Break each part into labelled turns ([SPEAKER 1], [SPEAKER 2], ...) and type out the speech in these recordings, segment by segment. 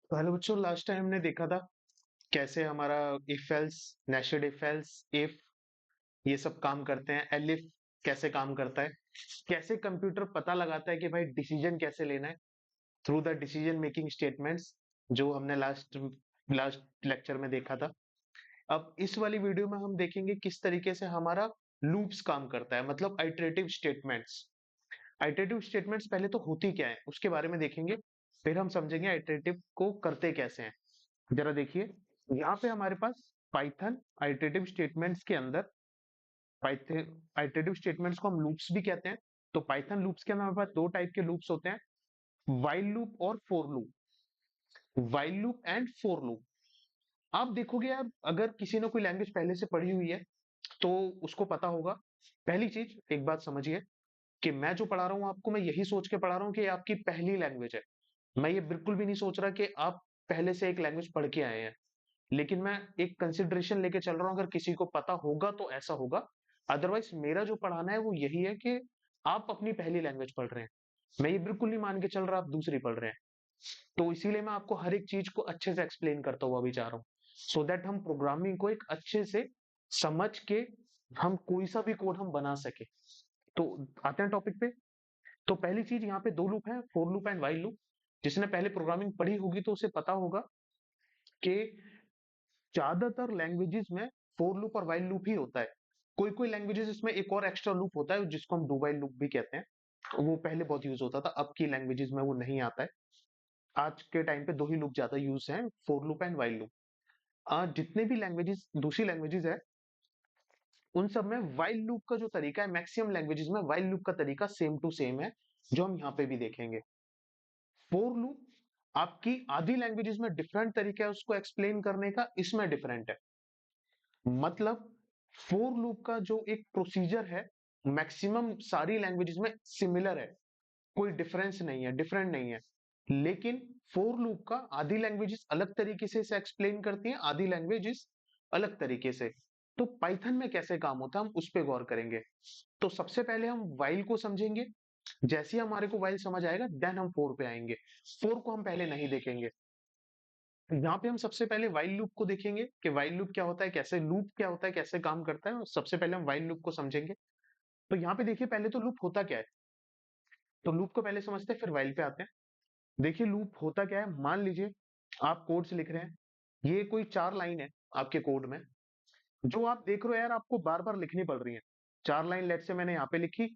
[SPEAKER 1] तो हेलो बच्चों, last time हमने देखा था कैसे हमारा if else, nested if else, if ये सब काम करते हैं। एलिफ कैसे काम करता है, कैसे कंप्यूटर पता लगाता है कि भाई डिसीजन कैसे लेना है through the decision making statements, जो हमने लास्ट लास्ट लेक्चर में देखा था। अब इस वाली वीडियो में हम देखेंगे किस तरीके से हमारा लूप्स काम करता है, मतलब आइटरेटिव स्टेटमेंट्स। आइटरेटिव स्टेटमेंट्स पहले तो होती क्या है उसके बारे में देखेंगे, फिर हम समझेंगे आइटरेटिव को करते कैसे हैं। जरा देखिए, यहाँ पे हमारे पास पाइथन आइटरेटिव स्टेटमेंट्स के अंदर, पाइथन आइटरेटिव स्टेटमेंट्स को हम लूप्स भी कहते हैं। तो पाइथन लूप्स के अंदर हमारे पास दो टाइप के लूप्स होते हैं, व्हाइल लूप और for loop. While loop and for loop. आप देखोगे यार, अगर किसी ने कोई लैंग्वेज पहले से पढ़ी हुई है तो उसको पता होगा। पहली चीज एक बात समझिए कि मैं जो पढ़ा रहा हूँ आपको, मैं यही सोच के पढ़ा रहा हूँ कि ये आपकी पहली लैंग्वेज है। मैं ये बिल्कुल भी नहीं सोच रहा कि आप पहले से एक लैंग्वेज पढ़ के आए हैं, लेकिन मैं एक कंसिडरेशन लेके चल रहा हूँ, अगर किसी को पता होगा तो ऐसा होगा। अदरवाइज मेरा जो पढ़ाना है वो यही है कि आप अपनी पहली लैंग्वेज पढ़ रहे हैं। मैं ये बिल्कुल नहीं मान के चल रहा आप दूसरी पढ़ रहे हैं। तो इसीलिए मैं आपको हर एक चीज को अच्छे से एक्सप्लेन करता हुआ भी जा रहा हूँ, सो दैट हम प्रोग्रामिंग को एक अच्छे से समझ के हम कोई सा भी कोड हम बना सके। तो आते हैं टॉपिक पे। तो पहली चीज, यहाँ पे दो लूप है, for loop and while loop. जिसने पहले प्रोग्रामिंग पढ़ी होगी तो उसे पता होगा कि ज्यादातर लैंग्वेजेस में फोर लूप और व्हाइल लूप ही होता है। कोई कोई लैंग्वेजेस इसमें एक और एक्स्ट्रा लूप होता है जिसको हम डू व्हाइल लूप भी कहते हैं। वो पहले बहुत यूज होता था, अब की लैंग्वेजेस में वो नहीं आता है। आज के टाइम पे दो ही लूप ज्यादा यूज हैं, for loop and while loop. आज जितने भी लैंग्वेजेस, दूसरी लैंग्वेजेस है, उन सब में व्हाइल लूप का जो तरीका है, मैक्सिमम लैंग्वेजेस में व्हाइल लूप का तरीका सेम टू सेम है, जो हम यहाँ पे भी देखेंगे। फोर लूप आपकी आधी लैंग्वेजेस में डिफरेंट तरीका है उसको एक्सप्लेन करने का, इसमें डिफरेंट है। मतलब फोर लूप का जो एक प्रोसीजर है, मैक्सिमम सारी लैंग्वेजेस में सिमिलर है, कोई डिफरेंस नहीं है, डिफरेंट नहीं है। लेकिन फोर लूप का आधी लैंग्वेजेस अलग तरीके से इसे एक्सप्लेन करती हैं, आधी लैंग्वेजेस अलग तरीके से। तो पाइथन में कैसे काम होता है हम उस पर गौर करेंगे। तो सबसे पहले हम व्हाइल को समझेंगे। जैसे ही हमारे को व्हाइल समझ आएगा देन हम फोर पे आएंगे। फोर को हम पहले नहीं देखेंगे। यहाँ पे हम सबसे पहले व्हाइल लूप को देखेंगे कि व्हाइल लूप क्या होता है, कैसे लूप क्या होता है, कैसे काम करता है। और सबसे पहले हम व्हाइल लूप को समझेंगे। तो यहाँ पे देखिए, पहले तो लूप होता क्या है, तो लूप को पहले समझते हैं फिर व्हाइल पे आते हैं। देखिए लूप होता क्या है, मान लीजिए आप कोड से लिख रहे हैं, ये कोई चार लाइन है आपके कोड में, जो आप देख रहे हो यार आपको बार बार लिखनी पड़ रही है। चार लाइन लेट से मैंने यहाँ पे लिखी,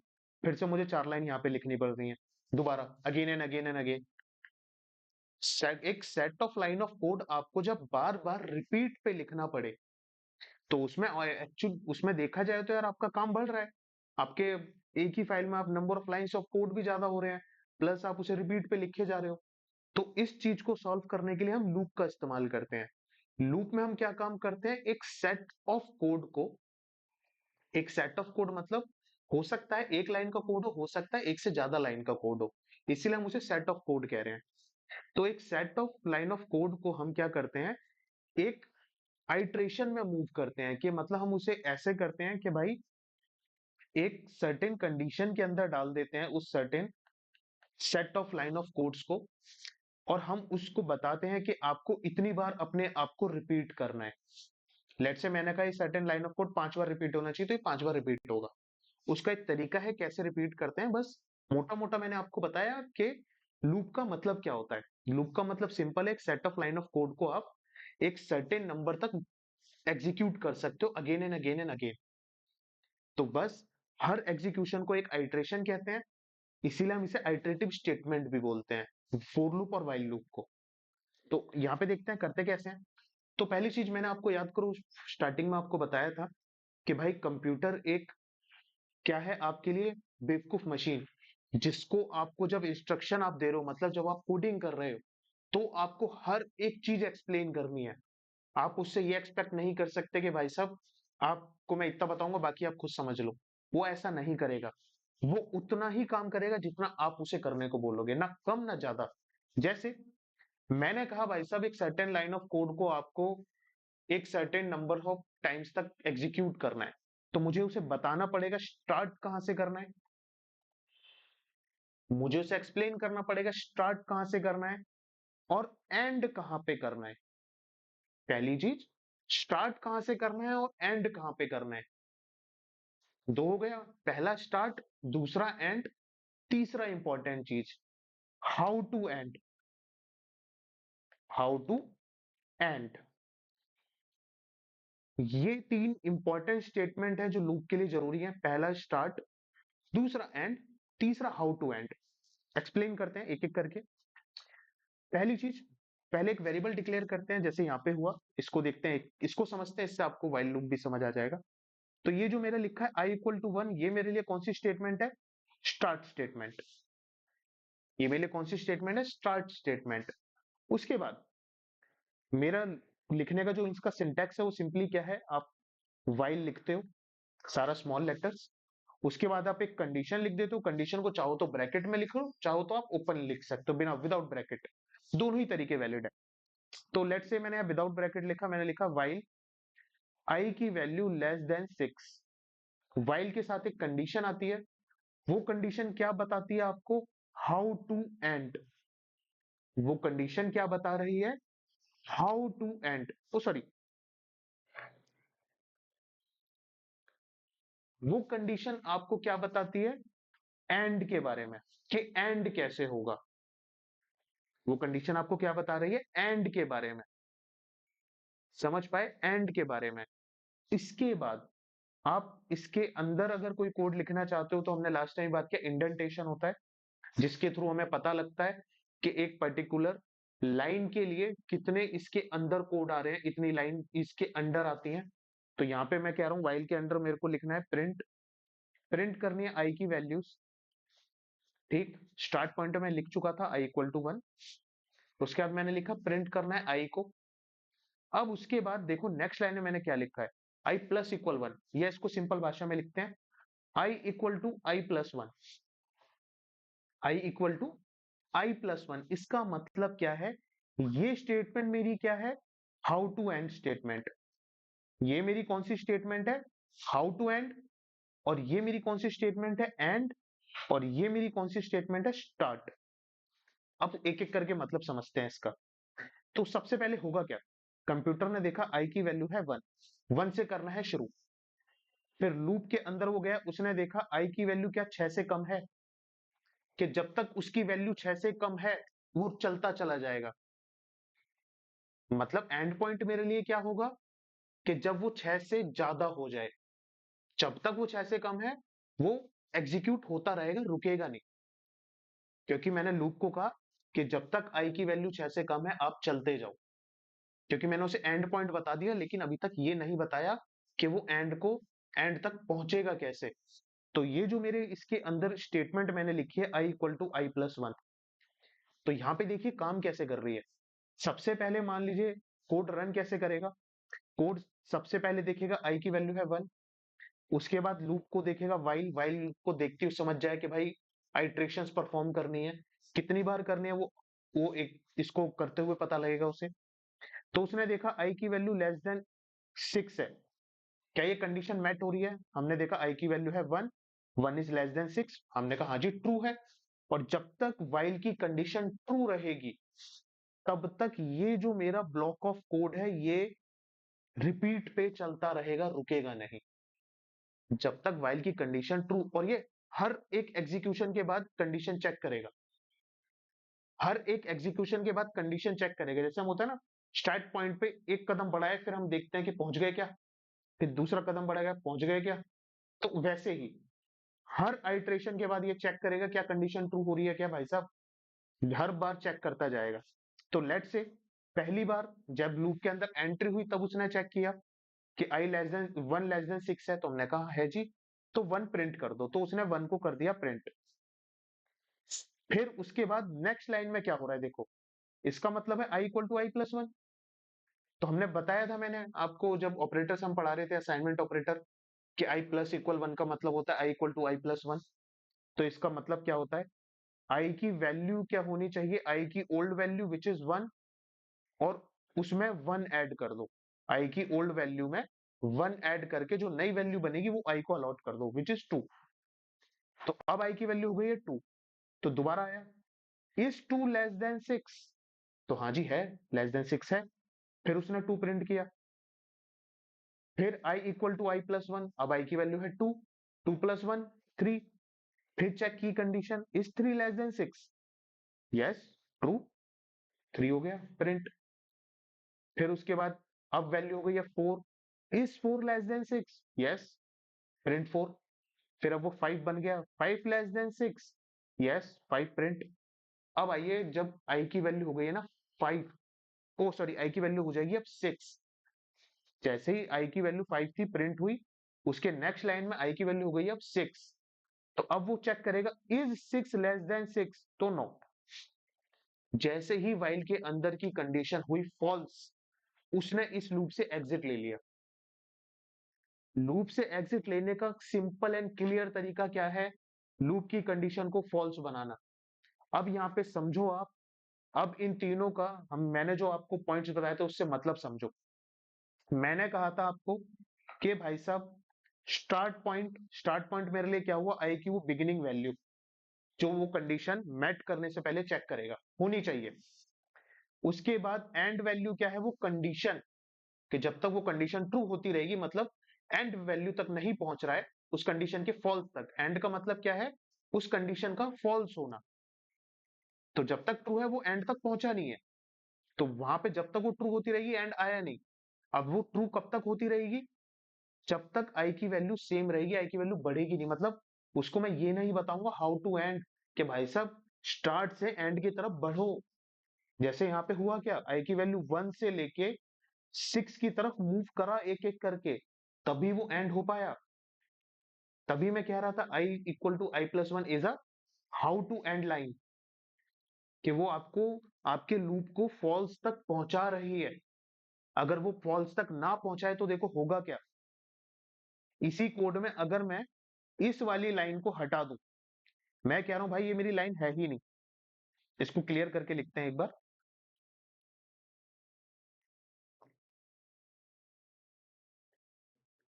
[SPEAKER 1] फिर से मुझे चार लाइन यहाँ पे लिखनी पड़ रही है, दोबारा again and again and again. एक set of line of code आपको जब बार बार रिपीट पे लिखना पड़े, तो उसमें एक्चुअल उसमें देखा जाए तो यार आपका काम बढ़ रहा है। आपके एक ही फाइल में आप number of lines of code भी ज्यादा हो रहे हैं, प्लस आप उसे रिपीट पे लिखे जा रहे हो। तो इस चीज को सॉल्व करने के लिए हम लूप का इस्तेमाल करते हैं। लूप में हम क्या काम करते हैं, एक सेट ऑफ कोड को, एक सेट ऑफ कोड मतलब हो सकता है एक लाइन का कोड हो सकता है एक से ज्यादा लाइन का कोड हो, इसीलिए हम उसे सेट ऑफ कोड कह रहे हैं। तो एक set of line of code को हम क्या करते हैं, एक आइट्रेशन में मूव करते हैं। कि मतलब हम उसे ऐसे करते हैं कि भाई एक सर्टेन कंडीशन के अंदर डाल देते हैं उस certain set of line of codes को, और हम उसको बताते हैं कि आपको इतनी बार अपने आप को रिपीट करना है। लेट से मैंने कहा सर्टेन लाइन ऑफ कोड पांच बार रिपीट होना चाहिए, तो ये पांच बार रिपीट होगा। उसका एक तरीका है कैसे रिपीट करते हैं, बस मोटा मोटा मैंने आपको बताया कि लूप का मतलब क्या होता है। लूप का मतलब सिंपल है, एक set of line of code को आप एक सर्टेन नंबर तक एग्जीक्यूट कर सकते हो, again and again and again. तो बस हर एग्जीक्यूशन को एक आइट्रेशन कहते हैं, इसीलिए हम इसे आइट्रेटिव स्टेटमेंट भी बोलते हैं, फोर लूप और व्हाइल लूप को। तो यहाँ पे देखते हैं करते कैसे हैं। तो पहली चीज मैंने आपको याद करो, स्टार्टिंग में आपको बताया था कि भाई कंप्यूटर एक क्या है आपके लिए, बेवकूफ मशीन, जिसको आपको जब इंस्ट्रक्शन आप दे रहे हो, मतलब जब आप कोडिंग कर रहे हो, तो आपको हर एक चीज एक्सप्लेन करनी है। आप उससे ये एक्सपेक्ट नहीं कर सकते कि भाई साहब आपको मैं इतना बताऊंगा बाकी आप खुद समझ लो। वो ऐसा नहीं करेगा। वो उतना ही काम करेगा जितना आप उसे करने को बोलोगे, ना कम ना ज्यादा। जैसे मैंने कहा भाई साहब एक सर्टेन लाइन ऑफ कोड को आपको एक सर्टेन नंबर ऑफ टाइम्स तक एग्जीक्यूट करना है, तो मुझे उसे बताना पड़ेगा स्टार्ट कहां से करना है, मुझे उसे एक्सप्लेन करना पड़ेगा स्टार्ट कहां से करना है, और एंड कहां पे करना है। पहली चीज, स्टार्ट कहां से करना है और एंड कहां पे करना है। दो हो गया, पहला स्टार्ट, दूसरा एंड, तीसरा इंपॉर्टेंट चीज, how to end. How to end, ये तीन इंपॉर्टेंट स्टेटमेंट है जो लूप के लिए जरूरी है। पहला स्टार्ट, दूसरा एंड, तीसरा हाउ टू एंड। एक्सप्लेन करते हैं एक एक करके। पहली चीज, पहले एक वेरिएबल डिक्लेयर करते हैं, जैसे यहाँ पे हुआ। इसको देखते हैं, इसको समझते हैं, इससे आपको व्हाइल लूप भी समझ आ जाएगा। तो ये जो मेरा लिखा है आई इक्वल टू वन, ये मेरे लिए कौन सी स्टेटमेंट है? Start statement. ये मेरे लिए कौन सी स्टेटमेंट है? Start statement. उसके बाद मेरा लिखने का जो इसका सिंटैक्स है वो सिंपली क्या है, आप व्हाइल लिखते हो सारा स्मॉल लेटर्स। उसके बाद आप एक कंडीशन लिख देते हो। कंडीशन को चाहो तो ब्रैकेट में लिखो, चाहो तो आप ओपन लिख सकते हो बिना विदाउट ब्रैकेट। दोनों ही तरीके वैलिड है। तो लेट्स से मैंने विदाउट ब्रैकेट लिखा, मैंने लिखा व्हाइल आई की वैल्यू लेस देन 6। व्हाइल के साथ एक कंडीशन आती है, वो कंडीशन क्या बताती है आपको? How to end. वो कंडीशन क्या बता रही है? How to end. Oh sorry, वो कंडीशन आपको क्या बताती है? एंड के बारे में, कि एंड कैसे होगा। वो कंडीशन आपको क्या बता रही है? एंड के बारे में। समझ पाए? एंड के बारे में। इसके बाद आप इसके अंदर अगर कोई कोड लिखना चाहते हो, तो हमने लास्ट टाइम बात किया, इंडेंटेशन होता है, जिसके थ्रू हमें पता लगता है कि एक पर्टिकुलर लाइन के लिए कितने इसके अंदर कोड आ रहे हैं, इतनी लाइन इसके अंडर आती हैं। तो यहाँ पे मैं कह रहा हूँ व्हाइल के अंडर मेरे को लिखना है प्रिंट। प्रिंट करनी है आई की वैल्यूज। ठीक, स्टार्ट पॉइंट में लिख चुका था आई इक्वल टू वन। उसके बाद मैंने लिखा प्रिंट करना है आई को। अब उसके बाद देखो नेक्स्ट लाइन में मैंने क्या लिखा है, आई प्लस इक्वल वन, या इसको सिंपल भाषा में लिखते हैं I equal to I plus one. I equal to I plus one, इसका मतलब क्या है? ये स्टेटमेंट मेरी क्या है? How to end statement. ये मेरी कौन सी स्टेटमेंट है? How to end. और ये मेरी कौन सी स्टेटमेंट है? एंड। और ये मेरी कौन सी स्टेटमेंट है? स्टार्ट। अब एक एक करके मतलब समझते हैं इसका। तो सबसे पहले होगा क्या, कंप्यूटर ने देखा आई की वैल्यू है वन, वन से करना है शुरू। फिर लूप के अंदर वो गया, उसने देखा आई की वैल्यू क्या 6 से कम है, कि जब तक उसकी वैल्यू 6 से कम है वो चलता चला जाएगा। मतलब एंड पॉइंट मेरे लिए क्या होगा, कि जब वो 6 से ज्यादा हो जाए। जब तक वो 6 से कम है वो एग्जीक्यूट होता रहेगा, रुकेगा नहीं। क्योंकि मैंने लूप को कहा कि जब तक आई की वैल्यू 6 से कम है आप चलते जाओ। क्योंकि मैंने उसे एंड पॉइंट बता दिया, लेकिन अभी तक ये नहीं बताया कि वो एंड को, एंड तक पहुंचेगा कैसे। तो ये जो मेरे इसके अंदर स्टेटमेंट मैंने लिखी है I equal to I plus one, तो यहाँ पे देखिए काम कैसे कर रही है। सबसे पहले मान लीजिए कोड रन कैसे करेगा। कोड सबसे पहले देखेगा आई की वैल्यू है वन। उसके बाद लूप को देखेगा, वाइल, वाइल को देखते हुए समझ जाए कि भाई आइट्रेशंस परफॉर्म करनी है, कितनी बार करनी है वो एक इसको करते हुए पता लगेगा उसे। तो उसने देखा आई की वैल्यू लेस देन 6 है, क्या ये कंडीशन मैट हो रही है? हमने देखा आई की वैल्यू है one, one is less than 6, हमने कहा हाँ जी ट्रू है। और जब तक वाइल की कंडीशन ट्रू रहेगी तब तक ये जो मेरा ब्लॉक ऑफ कोड है ये रिपीट पे चलता रहेगा, रुकेगा नहीं। जब तक वाइल की कंडीशन ट्रू, और ये हर एक एग्जीक्यूशन के बाद कंडीशन चेक करेगा। हर एक एग्जीक्यूशन के बाद कंडीशन चेक करेगा। जैसे हम होता है ना, स्टार्ट पॉइंट पे एक कदम बढ़ाए, फिर हम देखते हैं कि पहुंच गए क्या, फिर दूसरा कदम बढ़ाएगा, पहुंच गए क्या। तो वैसे ही हर आइट्रेशन के बाद ये चेक करेगा क्या कंडीशन ट्रू हो रही है क्या भाई साहब। हर बार चेक करता जाएगा। तो लेट से पहली बार जब लूप के अंदर एंट्री हुई तब उसने चेक किया कि I less than one less than 6 है, तो हमने कहा है जी, तो वन प्रिंट कर दो, तो उसने वन को कर दिया प्रिंट। फिर उसके बाद नेक्स्ट लाइन में क्या हो रहा है देखो, इसका मतलब है I equal to I plus one. तो हमने बताया था, मैंने आपको जब ऑपरेटर्स हम पढ़ा रहे थे, असाइनमेंट ऑपरेटर, कि आई प्लस इक्वल वन का मतलब होता है I equal to I plus one. तो इसका मतलब क्या होता है, आई की वैल्यू क्या होनी चाहिए, आई की old value which is one, और उसमें वन ऐड कर दो। आई की ओल्ड वैल्यू में वन ऐड करके जो नई वैल्यू बनेगी वो आई को अलॉट कर दो, विच इज टू। तो अब आई की वैल्यू हो गई है टू। तो दोबारा आया, इज टू लेस देन 6, तो हाँ जी है, लेस देन 6 है। फिर उसने 2 प्रिंट किया, फिर i equal to I plus one, अब i की वैल्यू है 2, 2 प्लस वन 3, फिर चेक की condition, is 3 less than 6, yes true, 3 हो गया प्रिंट। फिर उसके बाद अब वैल्यू हो गई है 4, is 4 less than 6, yes print 4। फिर अब वो 5 बन गया, 5 लेस देन 6, यस 5 प्रिंट। अब आइए, जब i की वैल्यू हो गई है ना 5, ओ सॉरी i की वैल्यू हो जाएगी अब 6, जैसे ही i की वैल्यू 5 थी प्रिंट हुई, उसके नेक्स्ट लाइन में i की वैल्यू हो गई अब 6, तो अब वो चेक करेगा इज 6 लेस देन 6, तो नो। जैसे ही while के अंदर की कंडीशन हुई फॉल्स, उसने इस लूप से एग्जिट ले लिया। लूप से एग्जिट लेने का सिंपल एंड क्लियर तरीका क्या है? लूप की कंडीशन को फॉल्स बनाना। अब यहां पे समझो आप, अब इन तीनों का मैंने जो आपको पॉइंट्स बताए थे उससे मतलब समझो। मैंने कहा था आपको कि भाई साहब, स्टार्ट पॉइंट मेरे लिए क्या हुआ? आई की वो बिगिनिंग वैल्यू जो वो कंडीशन मेट करने से पहले चेक करेगा, होनी चाहिए। उसके बाद एंड वैल्यू क्या है? वो कंडीशन, कि जब तक वो कंडीशन ट्रू होती रहेगी, मतलब एंड वैल्यू तक नहीं पहुंच रहा है उस कंडीशन के फॉल्स तक। एंड का मतलब क्या है? उस कंडीशन का फॉल्स होना। तो जब तक ट्रू है वो एंड तक पहुंचा नहीं है, तो वहां पे जब तक वो ट्रू होती रहेगी एंड आया नहीं। अब वो ट्रू कब तक होती रहेगी? जब तक आई की वैल्यू सेम रहेगी, आई की वैल्यू बढ़ेगी नहीं। मतलब उसको मैं ये नहीं बताऊंगा हाउ टू एंड, कि भाई साहब स्टार्ट से एंड की तरफ बढ़ो। जैसे यहाँ पे हुआ क्या, आई की वैल्यू 1 से लेके 6 की तरफ मूव करा एक एक करके, तभी वो एंड हो पाया। तभी मैं कह रहा था I equal to I plus one is a how to end line, कि वो आपको आपके लूप को फॉल्स तक पहुंचा रही है। अगर वो फॉल्स तक ना पहुंचाए तो देखो होगा क्या। इसी कोड में अगर मैं इस वाली लाइन को हटा दूं, मैं कह रहा हूं भाई ये मेरी लाइन है ही नहीं, इसको क्लियर करके लिखते हैं एक बार।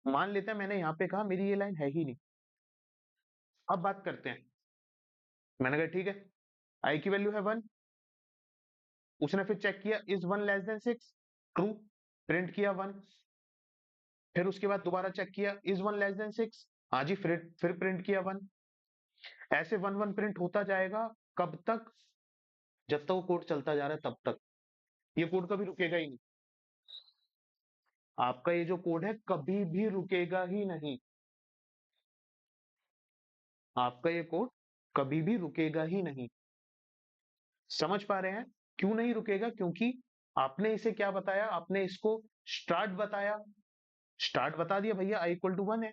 [SPEAKER 1] मान लेते हैं मैंने यहां पे कहा मेरी ये लाइन है ही नहीं। अब बात करते हैं, मैंने कहा ठीक है, आई की वैल्यू है 1, उसने फिर चेक किया is 1 less than 6, true, print किया 1। फिर उसके बाद दोबारा चेक किया इज 1 लेस देन 6, हाँ जी, फिर प्रिंट किया 1। ऐसे 1 1 प्रिंट होता जाएगा, कब तक? जब तक वो कोड चलता जा रहा है तब तक। ये कोड कभी रुकेगा ही नहीं। आपका ये जो कोड है कभी भी रुकेगा ही नहीं। आपका ये कोड कभी भी रुकेगा ही नहीं। समझ पा रहे हैं? क्यों नहीं रुकेगा? क्योंकि आपने इसे क्या बताया? आपने इसको स्टार्ट बताया। स्टार्ट बता दिया भैया आई इक्वल टू 1 है।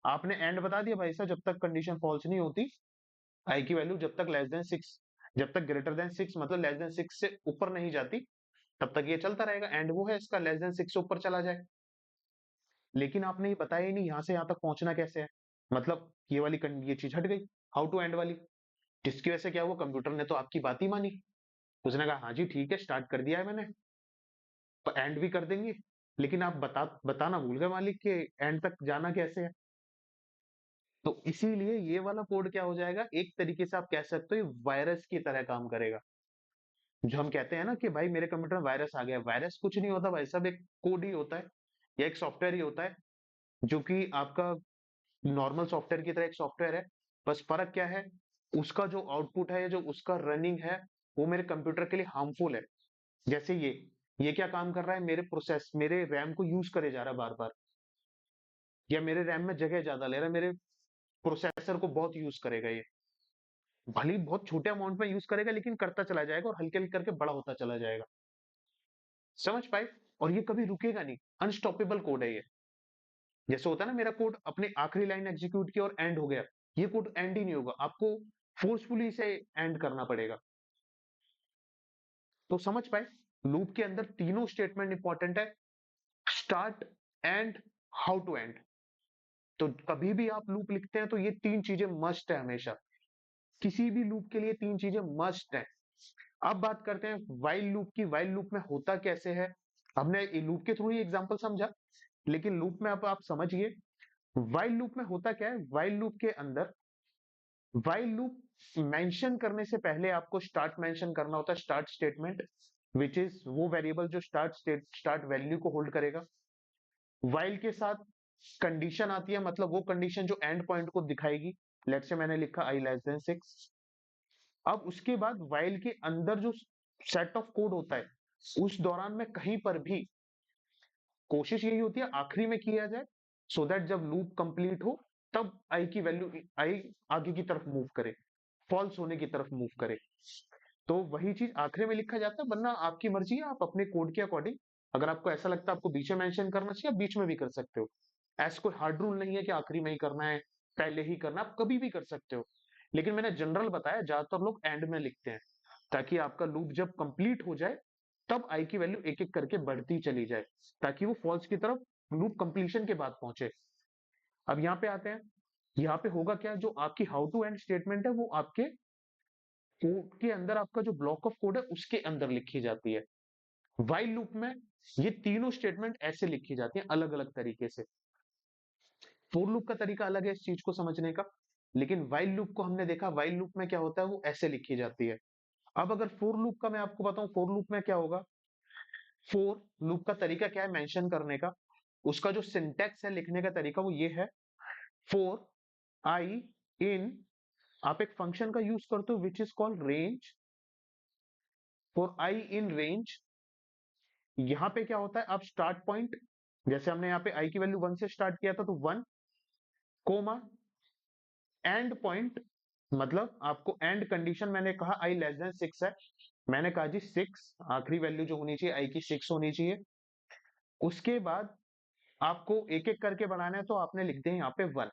[SPEAKER 1] आपने एंड बता दिया भाई साहब, जब तक कंडीशन फॉल्स नहीं होती, आई की वैल्यू जब तक लेस देन 6, जब तक ग्रेटर देन 6 मतलब लेस देन 6 से ऊपर नहीं जाती, तब तक ये चलता रहेगा। एंड वो है इसका लेस देन 6 से ऊपर चला जाए। लेकिन आपने ये बताया ही नहीं यहाँ से यहाँ तक पहुंचना कैसे है। मतलब ये चीज हट गई, हाउ टू एंड वाली, जिसकी वजह से क्या हुआ, कंप्यूटर ने तो आपकी बात ही मानी। उसने कहा हाँ जी ठीक है, स्टार्ट कर दिया है मैंने, तो एंड भी कर देंगे। लेकिन आप बताना भूल गए मालिक कि एंड तक जाना कैसे है। तो इसीलिए ये वाला कोड क्या हो जाएगा, एक तरीके से आप कह सकते हो ये वायरस की तरह काम करेगा। जो हम कहते हैं ना कि भाई मेरे कंप्यूटर में वायरस आ गया, वायरस कुछ नहीं होता भाई, सब एक कोड ही होता है या एक सॉफ्टवेयर ही होता है, जो कि आपका नॉर्मल सॉफ्टवेयर की तरह एक सॉफ्टवेयर है। बस फर्क क्या है, उसका जो आउटपुट है, जो उसका रनिंग है, वो मेरे कंप्यूटर के लिए हार्मफुल है। जैसे ये क्या काम कर रहा है, मेरे रैम को यूज करे जा रहा है बार बार, या मेरे रैम में जगह ज्यादा ले रहा है, मेरे प्रोसेसर को बहुत यूज करेगा ये। भले ही बहुत छोटे अमाउंट में यूज करेगा, लेकिन करता चला जाएगा और हल्के हल्के करके बड़ा होता चला जाएगा। समझ पाए? और ये कभी रुकेगा नहीं, अनस्टॉपेबल कोड है ये। जैसे होता है ना, मेरा कोड अपने आखिरी लाइन एग्जीक्यूट की और एंड हो गया, ये कोड एंड ही नहीं होगा, आपको फोर्सफुली इसे एंड करना पड़ेगा। तो समझ पाए, लूप के अंदर तीनों स्टेटमेंट इंपॉर्टेंट है, start, and, how to end. तो कभी भी आप लूप लिखते हैं तो ये तीन चीजें मस्ट है हमेशा। किसी भी लूप के लिए तीन चीजें मस्ट है। अब बात करते हैं वाइल लूप की। वाइल लूप में होता कैसे है? हमने लूप के थ्रू ही एग्जांपल समझा, लेकिन लूप में अब आप समझिए वाइल लूप में होता क्या है। वाइल लूप के अंदर, वाइल लूप मेंशन करने से पहले आपको स्टार्ट मेंशन करना होता है, स्टार्ट स्टेटमेंट। विच इज वो वेरिएबल जो स्टार्ट वैल्यू को होल्ड करेगा। वाइल के साथ कंडीशन आती है, मतलब वो कंडीशन जो एंड पॉइंट को दिखाएगी। लेट्स से मैंने लिखा आई लेस देन 6। अब उसके बाद वाइल के अंदर जो सेट ऑफ कोड होता है, उस दौरान में कहीं पर भी कोशिश यही होती है आखिरी में किया जाए, सो दैट जब लूप कंप्लीट हो तब आई की वैल्यू आई आगे की तरफ मूव करे, फॉल्स होने की तरफ मूव करे। तो वही चीज आखिरी में लिखा जाता है, वरना आपकी मर्जी है, आप अपने कोड के अकॉर्डिंग, अगर आपको ऐसा लगता है आपको बीच में मेंशन करना चाहिए, आप बीच में भी कर सकते हो। ऐसा कोई हार्ड रूल नहीं है कि आखिरी में ही करना है, पहले ही करना, आप कभी भी कर सकते हो। लेकिन मैंने जनरल बताया, ज्यादातर लोग एंड में लिखते हैं, ताकि आपका लूप जब कंप्लीट हो जाए तब आई की वैल्यू एक एक करके बढ़ती चली जाए, ताकि वो फॉल्स की तरफ लूप कंप्लीशन के बाद पहुंचे। अब यहाँ पे आते हैं, यहाँ पे होगा क्या, जो आपकी हाउ टू एंड स्टेटमेंट है वो आपके कोड के अंदर, आपका जो ब्लॉक ऑफ कोड है उसके अंदर लिखी जाती है। वाइल लूप में ये तीनों स्टेटमेंट ऐसे लिखी जाती हैं अलग अलग तरीके से। फोर लूप का तरीका अलग है इस चीज को समझने का, लेकिन वाइल लूप को हमने देखा, वाइल लूप में क्या होता है वो ऐसे लिखी जाती है। अब अगर फोर लूप का मैं आपको बताऊं, फोर लूप में क्या होगा, फोर लूप का तरीका क्या है मेंशन करने का, उसका जो सिंटेक्स है लिखने का तरीका वो ये है। फोर आई इन, आप एक फंक्शन का यूज करते हो which is called range. For I in range, यहां पे क्या होता है, आप स्टार्ट पॉइंट, जैसे हमने यहाँ पे आई की वैल्यू 1 से स्टार्ट किया था, तो 1 कोमा एंड पॉइंट, मतलब आपको एंड कंडीशन, मैंने कहा आई लेस देन 6 है, मैंने कहा जी 6 आखिरी वैल्यू जो होनी चाहिए आई की 6 होनी चाहिए। उसके बाद आपको एक एक करके बनाना है, तो आपने लिख दिया यहाँ पे 1।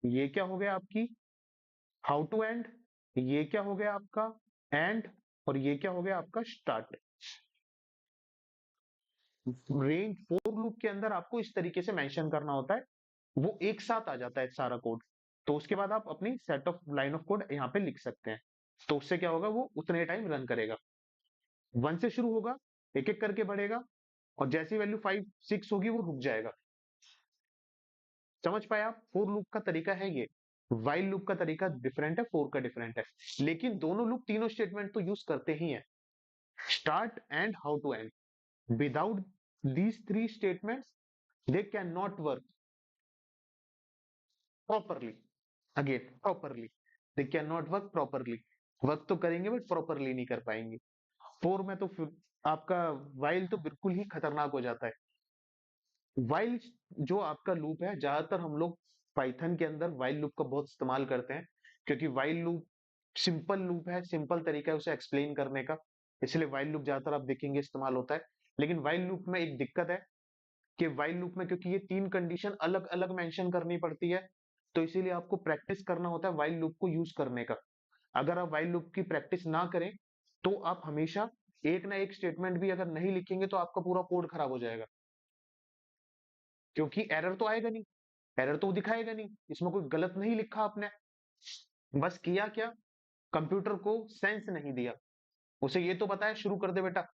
[SPEAKER 1] ये क्या हो गया आपकी हाउ टू एंड, ये क्या हो गया आपका एंड, और ये क्या हो गया आपका स्टार्ट। रेंज फोर लूप के अंदर आपको इस तरीके से मेंशन करना होता है, वो एक साथ आ जाता है सारा कोड। तो उसके बाद आप अपनी set of line of code यहाँ पे लिख सकते हैं। तो उससे क्या होगा, वो उतने टाइम रन करेगा। 1 से शुरू होगा, एक एक करके बढ़ेगा, और जैसी वैल्यू 5 6 होगी वो रुक जाएगा। समझ पाए आप, फोर लूप का तरीका है ये। वाइल लूप का तरीका डिफरेंट है, फोर का डिफरेंट है, लेकिन दोनों लूप तीनों स्टेटमेंट तो यूज करते ही हैं, start and how to end. Without these three statements they can not work properly. Again properly, they can not work properly. Work तो करेंगे बट प्रॉपरली नहीं कर पाएंगे। फोर में तो फिर आपका वाइल तो बिल्कुल ही खतरनाक हो जाता है। वाइल जो आपका लूप है, ज्यादातर हम लोग पाइथन के अंदर वाइल लूप का बहुत इस्तेमाल करते हैं, क्योंकि वाइल लूप सिंपल लूप है, सिंपल तरीका है उसे एक्सप्लेन करने का, इसलिए वाइल लूप ज्यादातर आप देखेंगे इस्तेमाल होता है। लेकिन वाइल लूप में एक दिक्कत है कि वाइल लूप में, क्योंकि ये तीन कंडीशन अलग अलग मेंशन करनी पड़ती है, तो इसीलिए आपको प्रैक्टिस करना होता है वाइल लूप को यूज करने का। अगर आप वाइल लूप की प्रैक्टिस ना करें, तो आप हमेशा एक ना एक स्टेटमेंट भी अगर नहीं लिखेंगे तो आपका पूरा कोड खराब हो जाएगा, क्योंकि एरर तो आएगा नहीं, एरर तो दिखाएगा नहीं, इसमें कोई गलत नहीं लिखा आपने। बस किया क्या, कंप्यूटर को सेंस नहीं दिया, उसे ये तो बताया शुरू कर दे बेटा,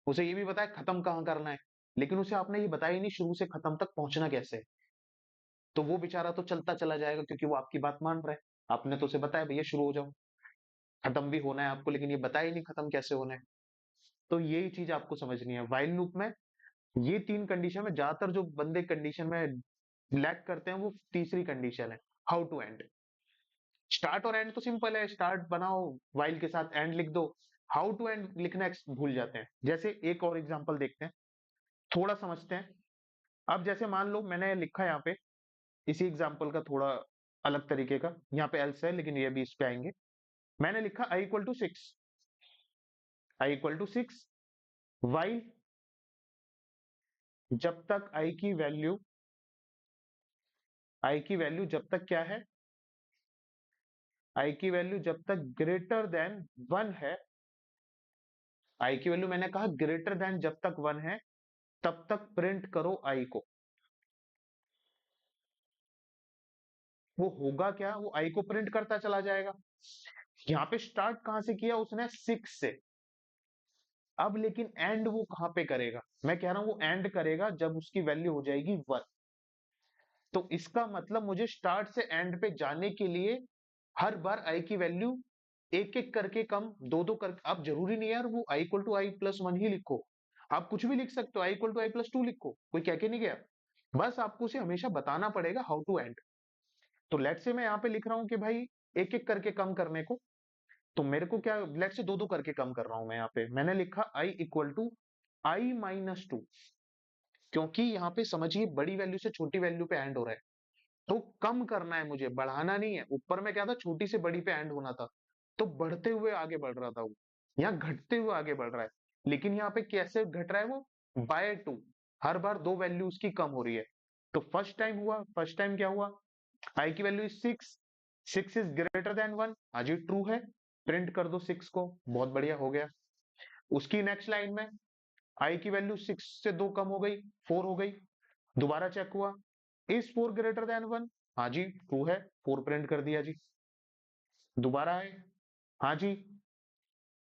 [SPEAKER 1] उसे ये भी बताया खत्म कहाँ करना है, लेकिन उसे आपने ये बताया ही नहीं शुरू से खत्म तक पहुंचना कैसे है। तो वो बेचारा तो चलता चला जाएगा, क्योंकि वो आपकी बात मान रहा है, आपने तो उसे बताया भैया शुरू हो जाओ, खत्म भी होना है आपको, लेकिन ये बताया ही नहीं खत्म कैसे होना है। तो यही चीज आपको समझनी है वाइल लूप में। ये तीन कंडीशन में ज्यादातर जो बंदे कंडीशन में लैग करते हैं, वो तीसरी कंडीशन है हाउ टू एंड। स्टार्ट और एंड तो सिंपल है, स्टार्ट बनाओ वाइल के साथ एंड लिख दो, हाउ टू एंड लिखना भूल जाते हैं। जैसे एक और एग्जांपल देखते हैं, थोड़ा समझते हैं। अब जैसे मान लो मैंने लिखा यहाँ पे, इसी एग्जांपल का थोड़ा अलग तरीके का, यहाँ पे एल्स है लेकिन ये भी इस पे आएंगे। मैंने लिखा I equal to 6, I equal to 6 while, जब तक आई की वैल्यू जब तक क्या है, आई की वैल्यू जब तक ग्रेटर देन 1 है, आई की वैल्यू मैंने कहा ग्रेटर देन जब तक 1 है, तब तक प्रिंट करो आई को। वो होगा क्या, वो आई को प्रिंट करता चला जाएगा। यहाँ पे स्टार्ट कहां से किया उसने, 6 से। अब लेकिन एंड वो कहां पे करेगा, मैं कह रहा हूं वो एंड करेगा जब उसकी वैल्यू हो जाएगी 1। तो इसका मतलब मुझे स्टार्ट से एंड पे जाने के लिए हर बार आई की वैल्यू एक एक करके कम, दो दो कर, आप जरूरी नहीं यार वो I equal to I plus one ही लिखो, आप कुछ भी लिख सकते हो, I equal to I plus two लिखो, कोई कह के नहीं गया। बस आपको उसे हमेशा बताना पड़ेगा हाउ टू एंड। तो लेट से मैं यहाँ पे लिख रहा हूँ कि भाई एक एक करके कम करने को, तो मेरे को क्या, लेट से दो दो करके कम कर रहा हूं मैं, यहाँ पे मैंने लिखा I equal to I minus two, क्योंकि यहाँ पे समझिए बड़ी वैल्यू से छोटी वैल्यू पे एंड हो रहा है, तो कम करना है मुझे, बढ़ाना नहीं है। ऊपर में क्या था, छोटी से बड़ी पे एंड होना था, तो बढ़ते हुए आगे बढ़ रहा था वो, यहाँ घटते हुए आगे बढ़ रहा है। लेकिन यहाँ पे कैसे घट रहा है वो, बाय टू, हर बार दो वैल्यू उसकी कम हो रही है। तो फर्स्ट टाइम हुआ, फर्स्ट टाइम क्या हुआ, आई की value is six, six is greater than one, आज ये ट्रू है, प्रिंट कर दो सिक्स को, बहुत बढ़िया हो गया। उसकी नेक्स्ट लाइन में आई की वैल्यू सिक्स से दो कम हो गई, फोर हो गई, दोबारा चेक हुआ, is four greater than one, हाँ जी ट्रू है, फोर प्रिंट कर दिया जी। दोबारा आए, हाँ जी,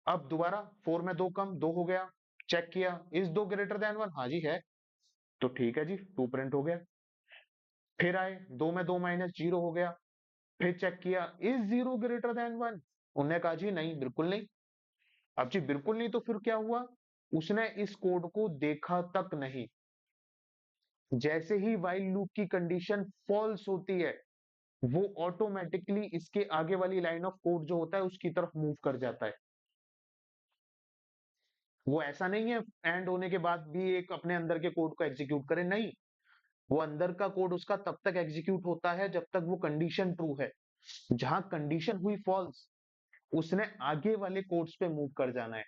[SPEAKER 1] अब दोबारा फोर में दो कम, दो हो गया, चेक किया, इज दो ग्रेटर देन वन, हाँ जी है, तो ठीक है जी, टू प्रिंट हो गया। फिर आए, दो में दो माइनस, जीरो हो गया, फिर चेक किया, is zero greater than one, उन्होंने कहा जी नहीं, बिल्कुल नहीं। अब जी बिल्कुल नहीं, तो फिर क्या हुआ, उसने इस कोड को देखा तक नहीं। जैसे ही व्हाइल लूप की कंडीशन फॉल्स होती है, वो ऑटोमेटिकली इसके आगे वाली लाइन ऑफ कोड जो होता है उसकी तरफ मूव कर जाता है। वो ऐसा नहीं है एंड होने के बाद भी एक अपने अंदर के कोड को एग्जीक्यूट करे, नहीं, वो अंदर का कोड उसका तब तक एग्जीक्यूट होता है जब तक वो कंडीशन ट्रू है। जहां कंडीशन हुई फॉल्स, उसने आगे वाले कोड्स पे मूव कर जाना है।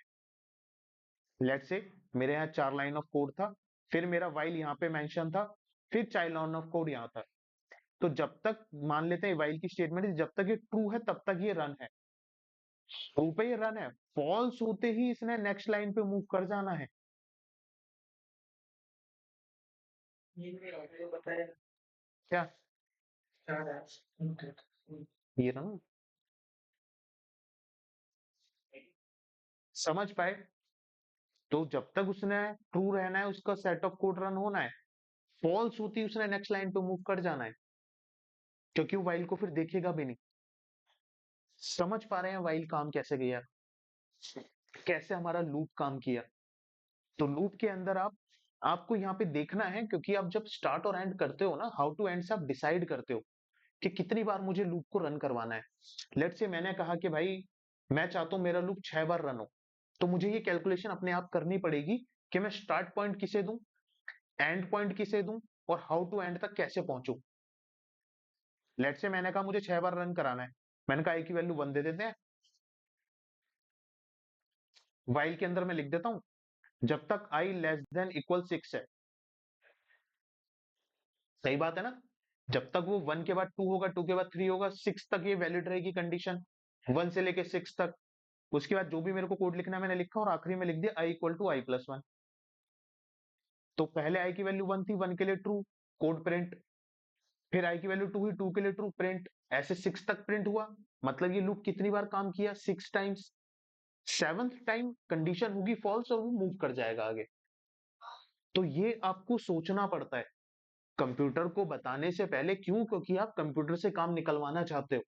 [SPEAKER 1] लेट से मेरे यहाँ चार लाइन ऑफ कोड था, फिर मेरा वाइल यहाँ पे मेंशन था, फिर चाइल्ड लाइन ऑफ कोड यहाँ था। तो जब तक मान लेते हैं वाइल की स्टेटमेंट जब तक ये ट्रू है तब तक ये रन है, ट्रू पे ये रन है, फॉल्स होते ही इसने नेक्स्ट लाइन पे मूव कर जाना है। ये बताया क्या, ये ना समझ पाए। तो जब तक उसने ट्रू रहना है, उसका सेट ऑफ कोड रन होना है, फॉल्स होती है उसने नेक्स्ट लाइन पे मूव कर जाना है, क्योंकि वो वाइल को फिर देखेगा भी नहीं। समझ पा रहे हैं वाइल काम कैसे गया, कैसे हमारा लूप काम किया। तो लूप के अंदर आपको यहाँ पे देखना है, क्योंकि आप जब स्टार्ट और एंड करते हो ना, हाउ टू एंड से आप डिसाइड करते हो कि कितनी बार मुझे लूप को रन करवाना है। लेट से मैंने कहा कि भाई मैं चाहता हूं मेरा लूप 6 बार रन हो, तो मुझे ये कैलकुलेशन अपने आप करनी पड़ेगी कि मैं स्टार्ट पॉइंट किसे दूं, एंड पॉइंट किसे दूं, और हाउ टू एंड तक कैसे पहुंचूं। लेट से मैंने कहा मुझे 6 बार रन कराना है, मैंने कहा आई की वैल्यू वन दे देते हैं, वाइल के अंदर मैं लिख देता हूं जब तक आई लेस देन इक्वल सिक्स है। सही बात है ना, जब तक वो वन के बाद टू होगा, टू के बाद थ्री होगा, सिक्स तक ये वैलिड रहेगी कंडीशन, वन से लेके सिक्स तक। उसके बाद जो भी मेरे को कोड लिखना है मैंने लिखा, और आखिरी में लिख दिया I equal to I plus one. तो पहले आई की वैल्यू वन थी, वन के लिए ट्रू, कोड प्रिंट, फिर आई की वैल्यू टू हुई, टू के लिए ट्रू, प्रिंट, ऐसे सिक्स तक प्रिंट हुआ। मतलब ये लूप कितनी बार काम किया, six times. Seventh time condition होगी फॉल्स और वो मूव कर जाएगा आगे। तो ये आपको सोचना पड़ता है कंप्यूटर को बताने से पहले, क्यों, क्योंकि आप कंप्यूटर से काम निकलवाना चाहते हो।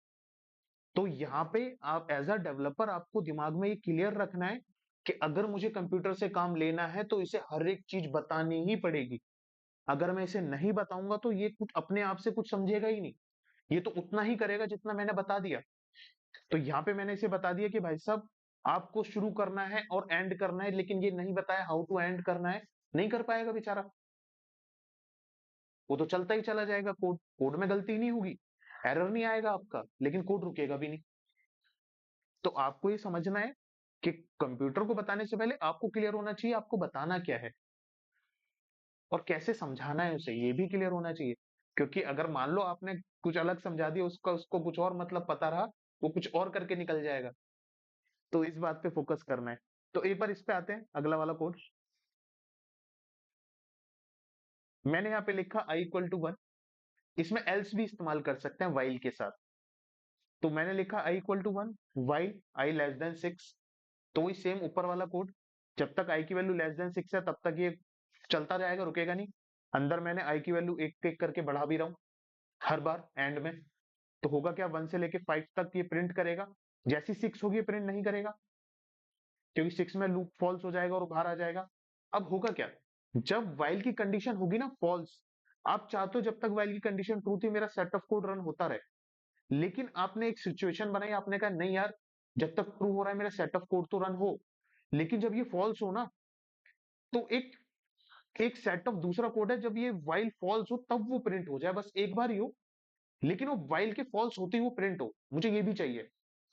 [SPEAKER 1] तो यहाँ पे आप एज अ डेवलपर आपको दिमाग में ये क्लियर रखना है कि अगर मुझे कंप्यूटर से काम लेना है तो इसे हर एक चीज बतानी ही पड़ेगी। अगर मैं इसे नहीं बताऊंगा तो ये कुछ अपने आप से कुछ समझेगा ही नहीं, ये तो उतना ही करेगा जितना मैंने बता दिया। तो यहाँ पे मैंने इसे बता दिया कि भाई साहब आपको शुरू करना है और एंड करना है, लेकिन ये नहीं बताया हाउ टू एंड करना है, नहीं कर पाएगा बेचारा, वो तो चलता ही चला जाएगा, कोड कोड में गलती नहीं होगी, एरर नहीं आएगा आपका, लेकिन कोड रुकेगा भी नहीं। तो आपको ये समझना है कि कंप्यूटर को बताने से पहले आपको क्लियर होना चाहिए आपको बताना क्या है और कैसे समझाना है उसे, ये भी क्लियर होना चाहिए। क्योंकि अगर मान लो आपने कुछ अलग समझा दिया, उसका उसको कुछ और मतलब पता रहा, वो कुछ और करके निकल जाएगा। तो इस बात पे फोकस करना है। तो एक बार इस पे आते हैं, अगला वाला कोड। मैंने यहाँ पे लिखा आई इक्वल टू वन, इसमें एल्स भी इस्तेमाल कर सकते हैं वाइल के साथ। तो मैंने लिखा I equal to one, while I less than six, तो वही सेम ऊपर वाला कोड, जब तक आई की वैल्यू लेस देन सिक्स है तब तक ये चलता जाएगा, रुकेगा नहीं। अंदर मैंने आई की वैल्यू एक एक करके बढ़ा भी रहा हूँ हर बार एंड में। तो होगा क्या, वन से लेके फाइव तक ये प्रिंट करेगा, जैसी 6 होगी प्रिंट नहीं करेगा, क्योंकि 6 में लूप फॉल्स हो जाएगा और बाहर आ जाएगा। अब होगा क्या, जब वाइल की कंडीशन होगी ना फॉल्स, आप चाहते हो जब तक वाइल की कंडीशन ट्रू थी मेरा सेट ऑफ कोड रन होता रहे, लेकिन आपने एक सिचुएशन बनाई, आपने कहा नहीं यार, जब तक ट्रू हो रहा है मेरा सेट ऑफ कोड तो रन हो, लेकिन जब ये फॉल्स हो ना, तो एक एक सेट ऑफ दूसरा कोड है, जब ये वाइल फॉल्स हो तब वो प्रिंट हो जाए, बस एक बार ही हो, लेकिन वो वाइल के फॉल्स होते ही वो प्रिंट हो, मुझे ये भी चाहिए।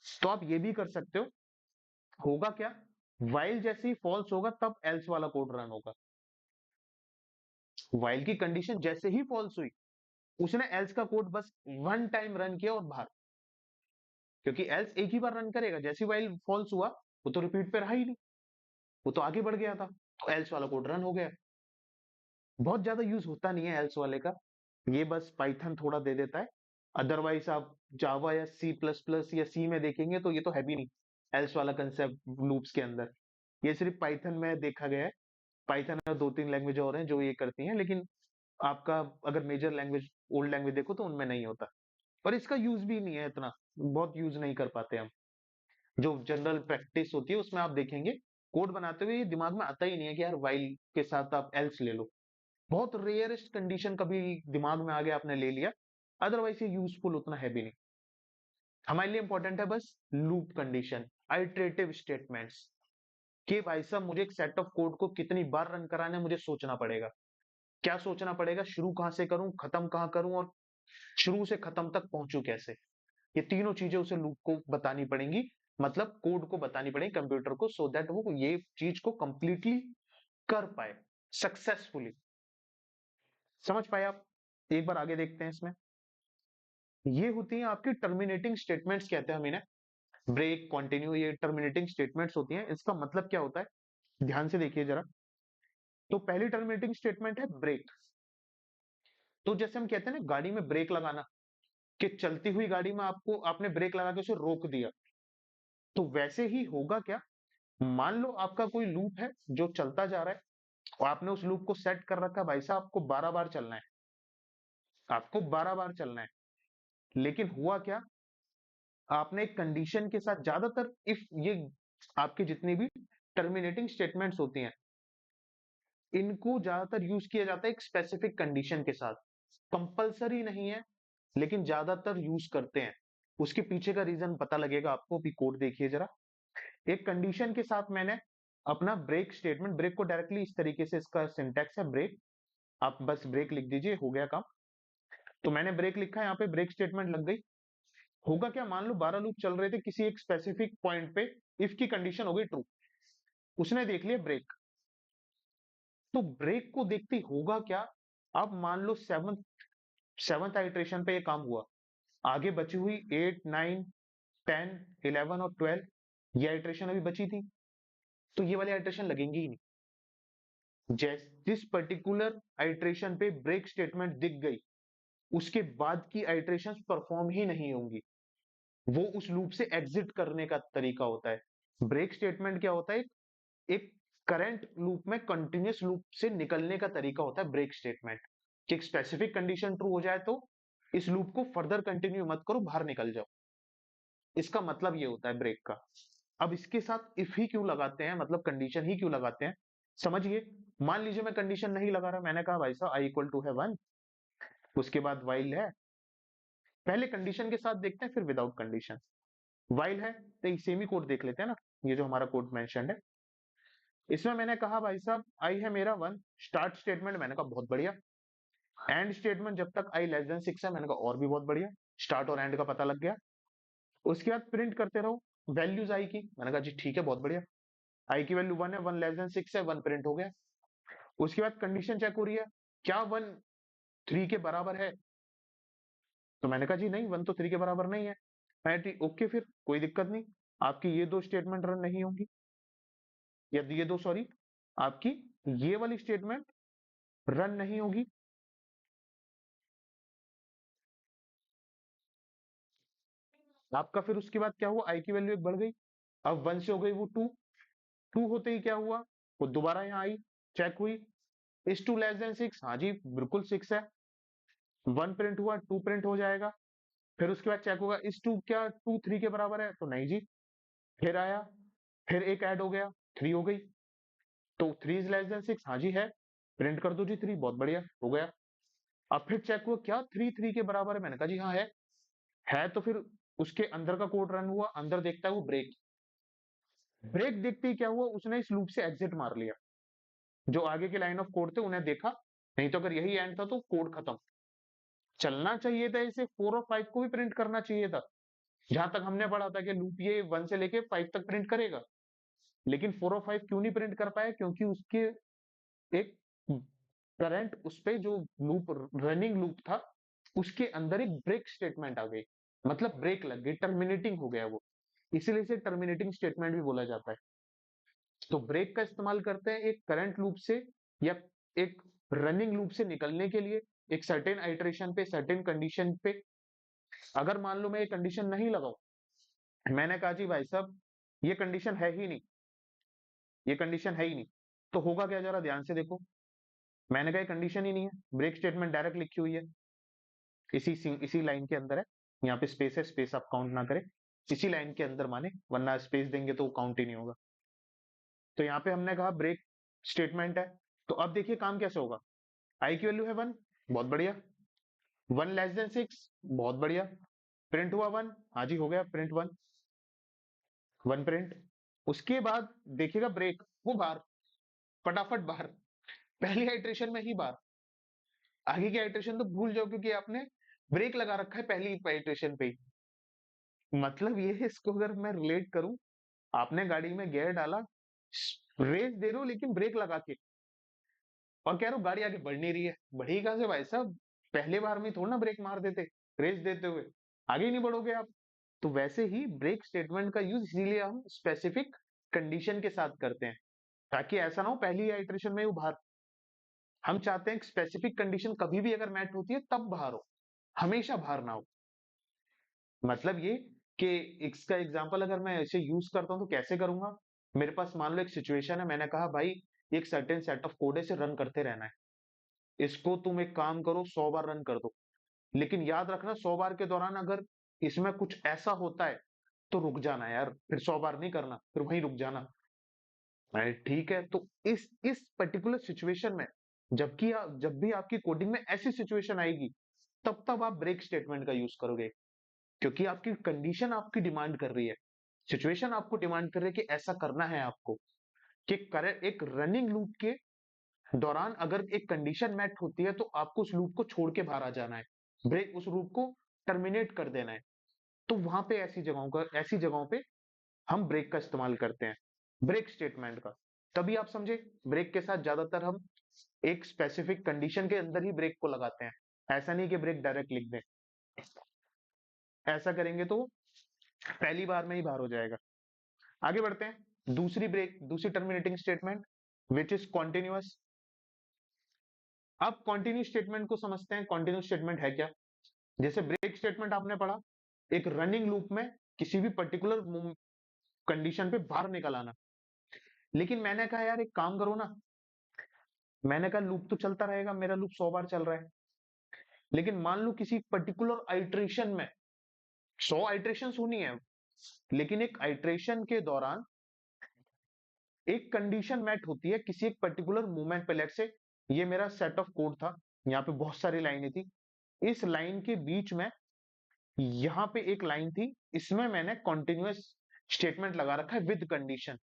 [SPEAKER 1] तो आप ये भी कर सकते हो। होगा क्या, वाइल जैसे ही फॉल्स होगा तब एल्स वाला कोड रन होगा। वाइल की कंडीशन जैसे ही फॉल्स हुई, उसने एल्स का कोड बस वन टाइम रन किया और बाहर, क्योंकि एल्स एक ही बार रन करेगा, जैसे ही वाइल फॉल्स हुआ वो तो रिपीट पे रहा ही नहीं, वो तो आगे बढ़ गया था, तो एल्स वाला कोड रन हो गया। बहुत ज्यादा यूज होता नहीं है एल्स वाले का, ये बस पाइथन थोड़ा दे देता है। अदरवाइज आप जावा या सी प्लस प्लस या सी में देखेंगे तो ये तो है भी नहीं एल्स वाला कंसेप्ट लूप्स के अंदर, ये सिर्फ पाइथन में देखा गया है। पाइथन और दो तीन लैंग्वेज और हैं जो ये करती हैं, लेकिन आपका अगर मेजर लैंग्वेज ओल्ड लैंग्वेज देखो तो उनमें नहीं होता, और इसका यूज भी नहीं है इतना, बहुत यूज नहीं कर पाते हम। जो जनरल प्रैक्टिस होती है उसमें आप देखेंगे कोड बनाते हुए ये दिमाग में आता ही नहीं है कि यार वाइल के साथ आप एल्स ले लो, बहुत रेयरेस्ट कंडीशन कभी दिमाग में आ गया आपने ले लिया, अदरवाइज ये यूजफुल उतना है भी नहीं। हमारे लिए इंपॉर्टेंट है बस लूप कंडीशन, आइटरेटिव स्टेटमेंट्स, कि भाई साहब मुझे एक सेट ऑफ कोड को कितनी बार रन कराना है मुझे सोचना पड़ेगा, क्या सोचना पड़ेगा, शुरू कहां से करूं, खत्म कहां करूं, और शुरू से खत्म तक पहुंचू कैसे, ये तीनों चीजें उसे लूप को बतानी पड़ेंगी, मतलब कोड को बतानी पड़ेगी कंप्यूटर को, सो दैट वो ये चीज को कंप्लीटली कर पाए सक्सेसफुली। समझ पाए आप, एक बार आगे देखते हैं इसमें। ये होती हैं आपकी टर्मिनेटिंग स्टेटमेंट्स कहते हैं हम इन्हें, ब्रेक, कंटिन्यू, ये टर्मिनेटिंग स्टेटमेंट्स होती हैं। इसका मतलब क्या होता है, ध्यान से देखिए जरा। तो पहली टर्मिनेटिंग स्टेटमेंट है ब्रेक। तो जैसे हम कहते हैं ना गाड़ी में ब्रेक लगाना, कि चलती हुई गाड़ी में आपको आपने ब्रेक लगा के उसे रोक दिया, तो वैसे ही होगा क्या, मान लो आपका कोई लूप है जो चलता जा रहा है, और आपने उस लूप को सेट कर रखा है भाई साहब आपको 12 बार चलना है, आपको 12 बार चलना है, लेकिन हुआ क्या, आपने एक कंडीशन के साथ, ज्यादातर इफ ये आपके जितनी भी टर्मिनेटिंग स्टेटमेंट्स होती हैं, इनको ज्यादातर यूज किया जाता है एक स्पेसिफिक कंडीशन के साथ, कंपलसरी नहीं है, लेकिन ज्यादातर यूज करते हैं। उसके पीछे का रीजन पता लगेगा आपको, भी कोड देखिए जरा। एक कंडीशन के साथ मैंने अपना ब्रेक स्टेटमेंट, ब्रेक को डायरेक्टली इस तरीके से, इसका सिंटैक्स है ब्रेक, आप बस ब्रेक लिख दीजिए हो गया काम। तो मैंने ब्रेक लिखा है, यहाँ पे ब्रेक स्टेटमेंट लग गई। होगा क्या, मान लो 12 लूप चल रहे थे, किसी एक स्पेसिफिक पॉइंट पे इफ की कंडीशन हो गई ट्रू, उसने देख लिया ब्रेक, तो ब्रेक को देखते ही होगा क्या, अब मान लो सेवंथ आइट्रेशन पे ये काम हुआ, आगे बची हुई 8 9 10 11 और 12, ये आइट्रेशन अभी बची थी, तो ये वाली आइट्रेशन लगेंगी ही नहीं। जिस पर्टिकुलर आइट्रेशन पे ब्रेक स्टेटमेंट दिख गई, उसके बाद की आइट्रेशन परफॉर्म ही नहीं होंगी, वो उस लूप से एग्जिट करने का तरीका होता है। ब्रेक स्टेटमेंट क्या होता है, एक करंट लूप में कंटिन्यूस लूप से निकलने का तरीका होता है ब्रेक स्टेटमेंट, कि एक स्पेसिफिक कंडीशन ट्रू हो जाए तो इस लूप को फर्दर कंटिन्यू मत करो, बाहर निकल जाओ, इसका मतलब ये होता है ब्रेक का। अब इसके साथ इफ ही क्यों लगाते हैं, मतलब कंडीशन ही क्यों लगाते हैं, समझिए। मान लीजिए मैं कंडीशन नहीं लगा रहा, मैंने कहा भाई साहब आई इक्वल टू है 1, उसके बाद वाइल है, पहले कंडीशन के साथ देखते हैं फिर विदाउट कंडीशन। वाइल है तो सेमी कोड देख लेते हैं ना, ये जो हमारा कोड मेंशन्ड है, इसमें मैंने कहा भाई साहब आई है मेरा 1, स्टार्ट स्टेटमेंट मैंने कहा बहुत बढ़िया, एंड स्टेटमेंट जब तक आई लेस देन 6 है मैंने कहा और भी बहुत बढ़िया, स्टार्ट और एंड का पता लग गया। उसके बाद प्रिंट करते रहो वैल्यूज आई की, मैंने कहा जी ठीक है बहुत बढ़िया, आई की वैल्यू 1 है, 1 लेस देन 6 है, 1 प्रिंट हो गया। उसके बाद कंडीशन चेक हो रही है, क्या 1 3 के बराबर है, तो मैंने कहा जी नहीं 1 तो 3 के बराबर नहीं है। मैं ठीक ओके, फिर कोई दिक्कत नहीं, आपकी ये दो स्टेटमेंट रन नहीं होंगी, या ये दो सॉरी, आपकी ये वाली स्टेटमेंट रन नहीं होगी। आपका फिर उसके बाद क्या हुआ, आई की वैल्यू एक बढ़ गई, अब 1 से हो गई वो 2, 2 होते ही क्या हुआ, वो दोबारा यहाँ आई, चेक हुई, इज 2 लेस देन 6, हाँ जी बिल्कुल 6 है, 1 प्रिंट हुआ 2 प्रिंट हो जाएगा। फिर उसके बाद चेक होगा इस टू क्या टू थ्री के बराबर है, तो नहीं जी। फिर आया, फिर एक ऐड हो गया, थ्री हो गई, तो three is less than six, हाँ जी है, प्रिंट कर दो जी थ्री, बहुत बढ़िया हो गया। अब फिर चेक हुआ क्या थ्री थ्री के बराबर है, मैंने कहा जी हाँ है तो फिर उसके अंदर का कोड रन हुआ, अंदर देखता है वो ब्रेक, ब्रेक देखते ही क्या हुआ, उसने इस लूप से एग्जिट मार लिया, जो आगे के लाइन ऑफ कोड थे उन्हें देखा, नहीं तो अगर यही एंड था तो कोड खत्म। चलना चाहिए था इसे, फोर और फाइव को भी प्रिंट करना चाहिए था, जहां तक हमने पढ़ा था कि लूप ये वन से लेके फाइव तक प्रिंट करेगा, लेकिन फोर और फाइव क्यों नहीं प्रिंट कर पाया, क्योंकि उसके एक करंट उस पे जो लूप रनिंग लूप था उसके अंदर एक ब्रेक स्टेटमेंट आ गई, मतलब ब्रेक लग गई, टर्मिनेटिंग हो गया वो, इसीलिए इसे टर्मिनेटिंग स्टेटमेंट भी बोला जाता है। तो ब्रेक का इस्तेमाल करते हैं एक करंट लूप से या एक रनिंग लूप से निकलने के लिए, एक सर्टेन आइटरेशन पे, सर्टेन कंडीशन पे। अगर मान लो मैं ये कंडीशन नहीं लगाऊं, मैंने कहा जी भाई साहब ये कंडीशन है ही नहीं, ये कंडीशन है ही नहीं, तो होगा क्या, जरा ध्यान से देखो। मैंने कहा कंडीशन ही नहीं है, ब्रेक स्टेटमेंट डायरेक्ट लिखी हुई है, इसी लाइन के अंदर है, यहाँ पे स्पेस है, स्पेस आप काउंट ना करें, इसी लाइन के अंदर माने, वरना स्पेस देंगे तो काउंट ही नहीं होगा। तो यहाँ पे हमने कहा ब्रेक स्टेटमेंट है, तो अब देखिए काम कैसे होगा। आई की वैल्यू है वन, बहुत बढ़िया, वन लेस देन सिक्स, बहुत बढ़िया, प्रिंट हुआ वन, हाँ जी हो गया प्रिंट वन, वन प्रिंट। उसके बाद देखिएगा ब्रेक, वो बाहर, फटाफट बाहर, पहली आइट्रेशन में ही बाहर, आगे की आइट्रेशन तो भूल जाओ क्योंकि आपने ब्रेक लगा रखा है पहली आइट्रेशन पे ही। मतलब ये है, इसको अगर मैं रिलेट करूं, आपने गाड़ी में गियर डाला, रेस दे रहे हो लेकिन ब्रेक लगा के, और कह रहे हो गाड़ी आगे बढ़ नहीं रही है, बढ़ी कहां से भाई साहब, पहले बार में थोड़ा ना ब्रेक मार देते, रेस देते हुए आगे ही नहीं बढ़ोगे आप। तो वैसे ही ब्रेक स्टेटमेंट का यूज इसीलिए हम स्पेसिफिक कंडीशन के साथ करते हैं, ताकि ऐसा ना हो पहली आइटरेशन में वो बाहर, हम चाहते हैं स्पेसिफिक कंडीशन कभी भी अगर मैच होती है तब बाहर हो, हमेशा बाहर ना हो। मतलब ये कि इसका एग्जांपल अगर मैं ऐसे यूज करता हूं तो कैसे करूंगा, मेरे पास मान लो एक सिचुएशन है, मैंने कहा भाई एक सर्टेन सेट ऑफ कोड है, इसे रन करते रहना है, इसको तुम एक काम करो 100 बार रन कर दो, लेकिन याद रखना 100 बार के दौरान अगर इसमें कुछ ऐसा होता है तो रुक जाना यार, फिर 100 बार नहीं करना, फिर वहीं रुक जाना। अरे ठीक है, तो इस पर्टिकुलर सिचुएशन में जब भी आपकी कोडिंग में ऐसी सिचुएशन आएगी, तब आप ब्रेक स्टेटमेंट का यूज करोगे, क्योंकि आपकी कंडीशन आपकी डिमांड कर रही है, सिचुएशन आपको डिमांड कर रही है कि ऐसा करना है आपको, कि करे एक रनिंग लूप के दौरान अगर एक कंडीशन मैच होती है तो आपको उस लूप को छोड़ के बाहर आ जाना है, ब्रेक उस लूप को टर्मिनेट कर देना है। तो वहां पे ऐसी जगहों पे हम ब्रेक का इस्तेमाल करते हैं, ब्रेक स्टेटमेंट का। तभी आप समझे, ब्रेक के साथ ज्यादातर हम एक स्पेसिफिक कंडीशन के अंदर ही ब्रेक को लगाते हैं, ऐसा नहीं कि ब्रेक डायरेक्ट लिख दें, ऐसा करेंगे तो पहली बार में ही बाहर हो जाएगा। आगे बढ़ते हैं, दूसरी terminating statement which is continuous. अब कॉन्टिन्यू स्टेटमेंट को समझते हैं, कॉन्टिन्यू स्टेटमेंट है क्या। जैसे ब्रेक स्टेटमेंट आपने पढ़ा, एक रनिंग लूप में किसी भी पर्टिकुलर कंडीशन पे बाहर निकल आना, लेकिन मैंने कहा यार एक काम करो ना, मैंने कहा लूप तो चलता रहेगा, मेरा लूप 100 बार चल रहा है, लेकिन मान लो किसी पर्टिकुलर आइट्रेशन में 100 आइट्रेशन होनी है, लेकिन एक आइट्रेशन के दौरान एक कंडीशन मैट होती है किसी एक पर्टिकुलर मूवमेंट पे, लेट से ये मेरा सेट ऑफ कोड था, यहाँ पे बहुत सारी लाइनें थी, इस लाइन के बीच में यहाँ पे एक लाइन थी, इसमें मैंने कॉन्टिन्यूअस स्टेटमेंट लगा रखा है विद कंडीशन।